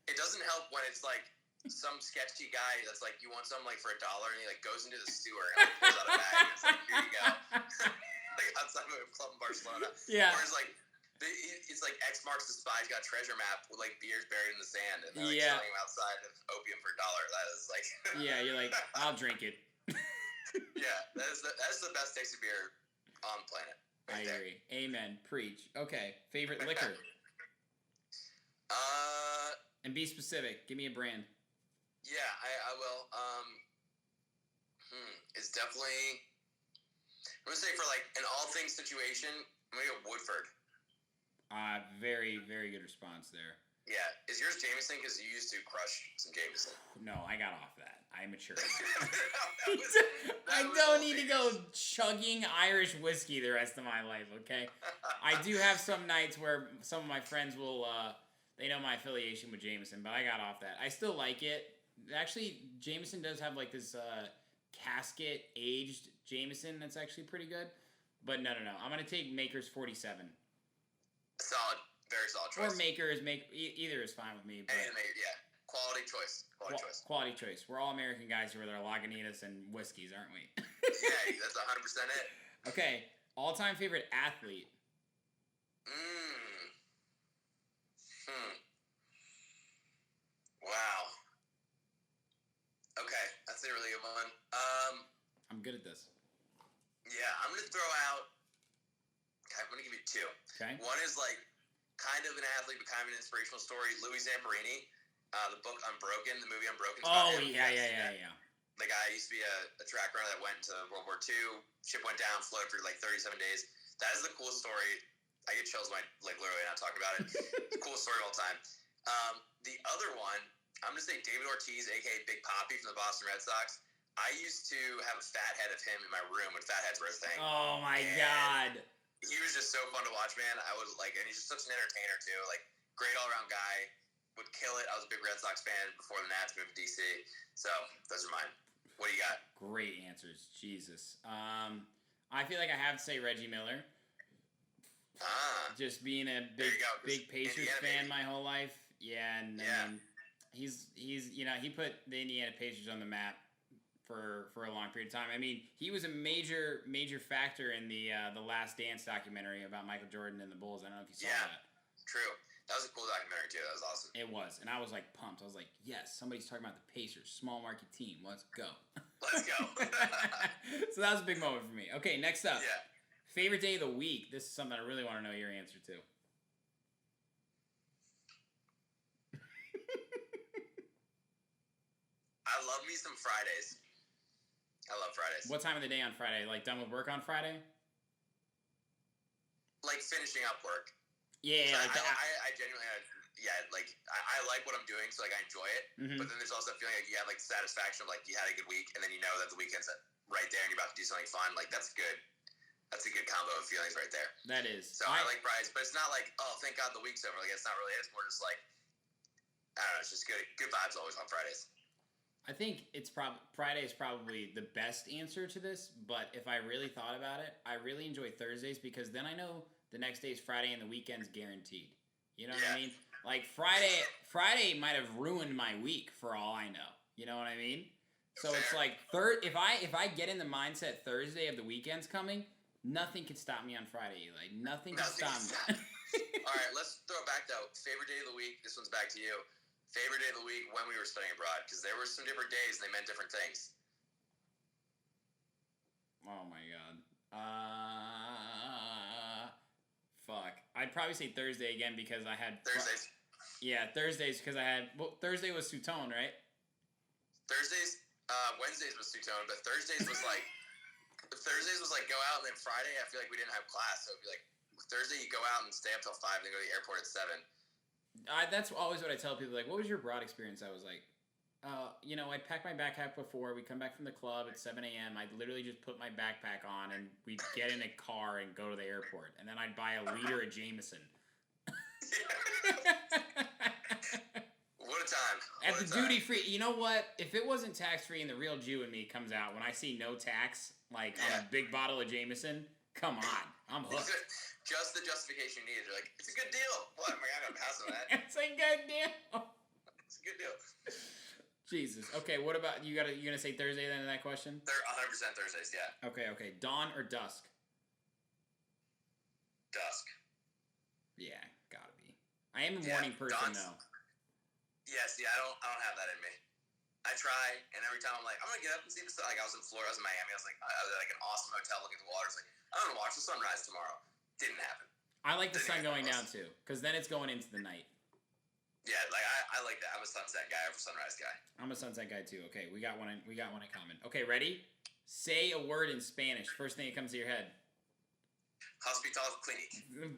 It doesn't help when it's like some sketchy guy that's like, you want something like for $1, and he like goes into the sewer and like pulls out a bag. And it's like, here you go. Like outside of a club in Barcelona. Yeah. Or it's like X marks the spot. He's got a treasure map with like beers buried in the sand, and they're like selling him outside of opium for $1. That is like. Yeah, you're like, I'll drink it. Yeah, that's the best tasting beer on the planet. I agree. Amen. Preach. Okay. Favorite liquor. And be specific. Give me a brand. Yeah, I will. It's definitely. I'm gonna say for like an all things situation, I'm gonna go Woodford. Very, very good response there. Yeah, is yours Jameson? Because you used to crush some Jameson. No, I got off that. I matured. I I don't need to go chugging Irish whiskey the rest of my life, okay? I do have some nights where some of my friends will, they know my affiliation with Jameson, but I got off that. I still like it. Actually, Jameson does have like this casket-aged Jameson that's actually pretty good. But no. I'm going to take Maker's 47. Solid. Very solid choice. Or Maker's. Either is fine with me. But yeah. Quality choice. Quality choice. We're all American guys here with our Lagunitas and whiskeys, aren't we? Yeah, that's 100% it. Okay. All-time favorite athlete. Wow. Okay, that's a really good one. I'm good at this. Yeah, I'm gonna throw out. Okay, I'm gonna give you two. Okay. One is like kind of an athlete, but kind of an inspirational story. Louis Zamperini, the book Unbroken, the movie Unbroken. Oh yeah. The guy used to be a track runner that went into World War II. Ship went down, floated for like 37 days. That is the coolest story. I get chills when I like literally not talking about it. It's the coolest story of all time. The other one, I'm gonna say David Ortiz, aka Big Papi from the Boston Red Sox. I used to have a fat head of him in my room when fat heads were a thing. Oh my God. He was just so fun to watch, man. I was like, and he's just such an entertainer too. Like, great all around guy. Would kill it. I was a big Red Sox fan before the Nats moved to DC. So those are mine. What do you got? Great answers. Jesus. I feel like I have to say Reggie Miller. Just being a big Pacers fan my whole life. Yeah, and I mean, he's he put the Indiana Pacers on the map for a long period of time. I mean, he was a major factor in the Last Dance documentary about Michael Jordan and the Bulls. I don't know if you saw that. True. That was a cool documentary too. That was awesome. It was, and I was like pumped. I was like, yes, somebody's talking about the Pacers, small market team. Let's go. Let's go. So that was a big moment for me. Okay, next up. Yeah. Favorite day of the week. This is something I really want to know your answer to. I love me some Fridays. I love Fridays. What time of the day on Friday? Like done with work on Friday? Like finishing up work. Yeah. So I genuinely, I like what I'm doing, so like I enjoy it. Mm-hmm. But then there's also a feeling like you have like satisfaction of like you had a good week, and then you know that the weekend's right there, and you're about to do something fun. Like that's good. That's a good combo of feelings right there. That is. So I like Fridays, but it's not like, oh, thank God the week's over. Like it's not really. It's more just like, I don't know. It's just good vibes always on Fridays. I think Friday is probably the best answer to this, but if I really thought about it, I really enjoy Thursdays because then I know the next day is Friday and the weekend's guaranteed. You know what I mean? Like Friday might have ruined my week for all I know. You know what I mean? So it's like if I get in the mindset Thursday of the weekend's coming, nothing can stop me on Friday. Like nothing can stop me. All right, let's throw it back though. Favorite day of the week. This one's back to you. Favorite day of the week when we were studying abroad, because there were some different days and they meant different things. Oh my god. Fuck. I'd probably say Thursday again because I had Thursdays. Yeah, Thursdays because I had Thursday was Soutone, right? Thursdays, Wednesdays was Soutone, but Thursdays was like go out, and then Friday I feel like we didn't have class, so it'd be like Thursday you go out and stay up till 5, and then go to the airport at 7. That's always what I tell people. Like, what was your abroad experience? I was like, I'd pack my backpack before we come back from the club at 7 a.m. I'd literally just put my backpack on and we'd get in a car and go to the airport, and then I'd buy a liter of Jameson. What a time. At the duty free. You know what? If it wasn't tax free and the real Jew in me comes out when I see no tax, like on a big bottle of Jameson, come on. I'm hooked. Just the justification you need. You're like, it's a good deal. What? Am I going to pass on that? It's a good deal. It's a good deal. Jesus. Okay, what about you gonna say Thursday then in that question? They're 100% Thursdays, yeah. Okay. Dawn or dusk? Dusk. Yeah, gotta be. I am a morning person though. Yeah, see, I don't have that in me. I try, and every time I'm like, I'm gonna get up and see the sun. Like I was in Florida, I was in Miami. I was at like an awesome hotel looking at the water. I was like, I'm gonna watch the sunrise tomorrow. Didn't happen. I like the sun going down too, because then it's going into the night. Yeah, like I like that. I'm a sunset guy over sunrise guy. I'm a sunset guy too. Okay, we got one in common. Okay, ready? Say a word in Spanish. First thing that comes to your head. Hospital clinic.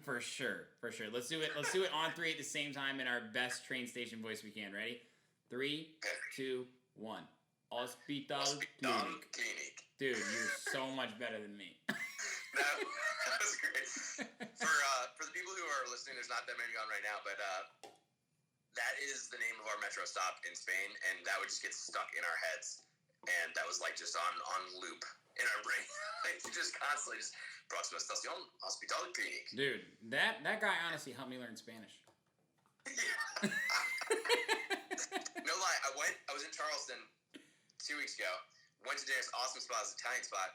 For sure. Let's do it on 3 at the same time in our best train station voice we can. Ready? 3, 2, 1. Hospital clinic. Dude, you're so much better than me. That was great. For the people who are listening, there's not that many on right now, but that is the name of our metro stop in Spain, and that would just get stuck in our heads, and that was like just on loop in our brain. Like just constantly just próxima estación, hospital clinic. Dude, that guy honestly helped me learn Spanish. Yeah. No lie, I was in Charleston 2 weeks ago. Went to dinner, awesome spot, it's an Italian spot,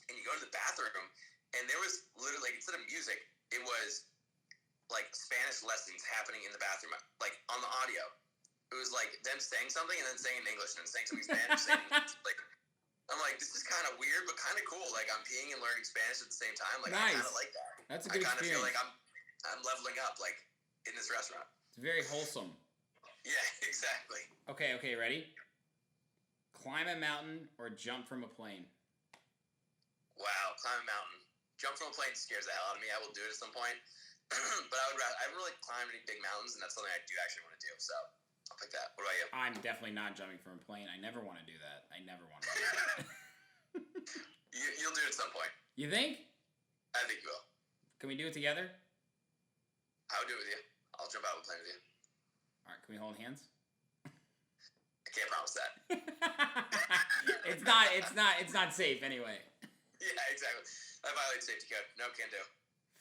and you go to the bathroom, and there was literally, like, instead of music, it was like Spanish lessons happening in the bathroom, like on the audio. It was like them saying something and then saying in English and then saying something in Spanish. Like, I'm like, this is kind of weird, but kind of cool. Like, I'm peeing and learning Spanish at the same time. Like, nice. I kind of like that. That's a good experience. I kind of feel like I'm leveling up, like, in this restaurant. It's very wholesome. Yeah, exactly. Okay, ready? Climb a mountain or jump from a plane? Wow, climb a mountain. Jump from a plane scares the hell out of me. I will do it at some point. But I haven't really climbed any big mountains, and that's something I do actually want to do. So I'll pick that. What about you? I'm definitely not jumping from a plane. I never want to do that. You'll do it at some point. You think? I think you will. Can we do it together? I would do it with you. I'll jump out of a plane with you. All right, can we hold hands? I can't promise that. It's not safe anyway. Yeah, exactly. That violates safety code. No, can't do.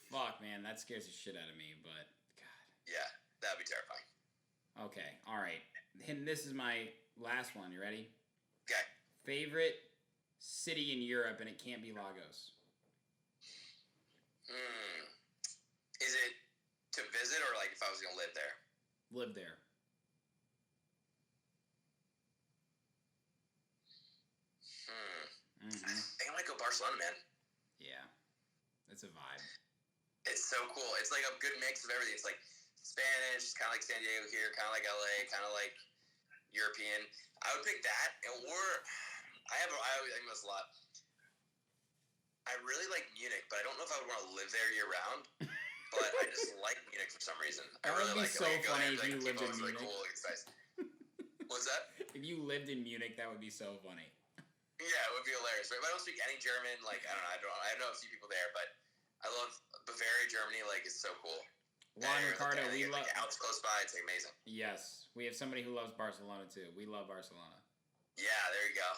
Fuck, man, that scares the shit out of me, but God. Yeah, that'd be terrifying. Okay, all right. And this is my last one. You ready? Okay. Favorite city in Europe, and it can't be Lagos. Is it to visit or like if I was going to live there? Live there. I think I might go Barcelona, man. Yeah. It's a vibe. It's so cool. It's like a good mix of everything. It's like Spanish, kind of like San Diego here, kind of like LA, kind of like European. I would pick that, or I think this a lot. I really like Munich, but I don't know if I would want to live there year round. But I just like Munich for some reason. I really like it. That would be so funny if you lived in Munich. Really cool. It's nice. What's that? If you lived in Munich, that would be so funny. Yeah, it would be hilarious. But if I don't speak any German, like I know a few people there, but I love Bavaria, Germany. Like it's so cool. Juan Ricardo, we love. Like, Alps close by. It's amazing. Yes, we have somebody who loves Barcelona too. We love Barcelona. Yeah, there you go.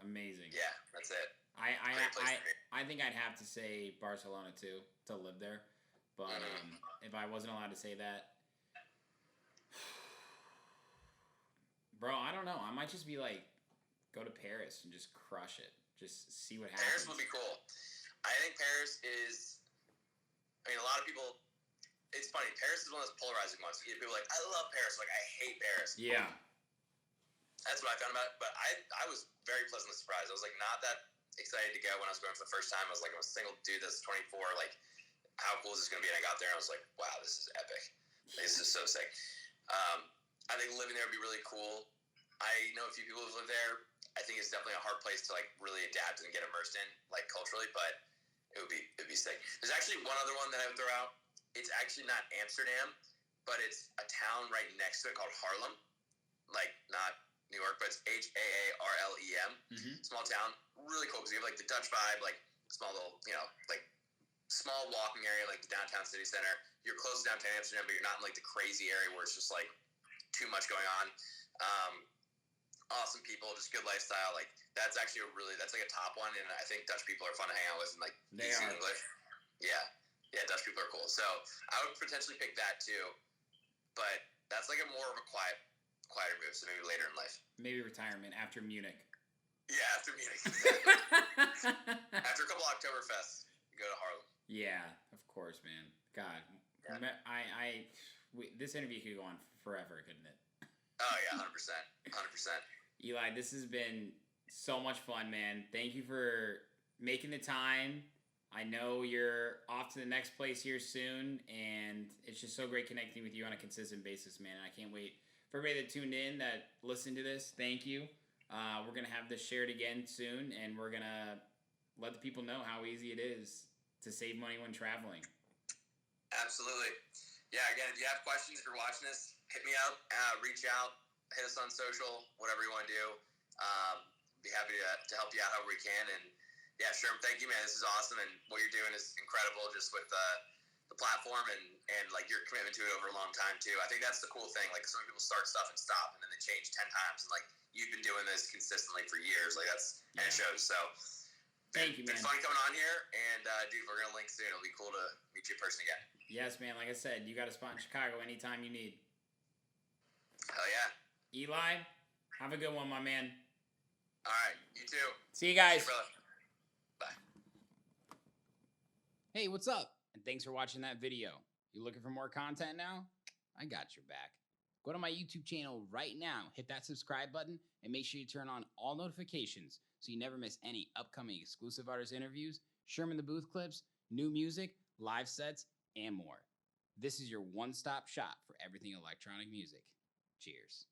Amazing. Yeah, that's it. I think I'd have to say Barcelona too to live there, but if I wasn't allowed to say that, bro, I don't know. I might just be like, go to Paris and just crush it. Just see what happens. Paris would be cool. I think Paris is. I mean, a lot of people it's funny. Paris is one of those polarizing ones. People are like, I love Paris. Like, I hate Paris. Yeah. That's what I found about it. But I was very pleasantly surprised. I was like not that excited to go when I was going for the first time. I was like, I'm a single dude that's 24. Like, how cool is this going to be? And I got there and I was like, wow, this is epic. This is so sick. I think living there would be really cool. I know a few people who've lived there. I think it's definitely a hard place to like really adapt and get immersed in, like culturally, but it'd be sick. There's actually one other one that I would throw out. It's actually not Amsterdam, but it's a town right next to it called Harlem. Like not New York, but it's Harlem. Small town, really cool because you have like the Dutch vibe, like small little, like small walking area, like the downtown city center. You're close to downtown Amsterdam, but you're not in like the crazy area where it's just like too much going on. Awesome people, just good lifestyle. Like that's actually that's like a top one, and I think Dutch people are fun to hang out with and like They easy are. English. Yeah, Dutch people are cool. So I would potentially pick that too, but that's like a more of a quieter move. So maybe later in life. Maybe retirement after Munich. Yeah, after Munich. After a couple Oktoberfests, you go to Harlem. Yeah, of course, man. God, Yeah. This interview could go on forever, couldn't it? Oh yeah, 100%. Eli, this has been so much fun, man. Thank you for making the time. I know you're off to the next place here soon, and it's just so great connecting with you on a consistent basis, man. I can't wait for everybody that tuned in, that listened to this. Thank you. We're going to have this shared again soon, and we're going to let the people know how easy it is to save money when traveling. Absolutely. Yeah, again, if you have questions, if you're watching this, hit me up, reach out, hit us on social, whatever you want to do. Be happy to help you out however we can. And yeah, Sherm, thank you, man. This is awesome. And what you're doing is incredible just with the platform and like your commitment to it over a long time too. I think that's the cool thing. Like some people start stuff and stop and then they change 10 times. And like you've been doing this consistently for years. Like and it shows. So thank you, man. It's fun coming on here. And dude, we're going to link soon. It'll be cool to meet you in person again. Yes, man. Like I said, you got a spot in Chicago anytime you need. Hell yeah. Eli, have a good one, my man. All right. You too. See you guys. See you, brother. Bye. Hey, what's up? And thanks for watching that video. You looking for more content now? I got your back. Go to my YouTube channel right now, hit that subscribe button, and make sure you turn on all notifications so you never miss any upcoming exclusive artist interviews, Sherman the Booth clips, new music, live sets, and more. This is your one-stop shop for everything electronic music. Cheers.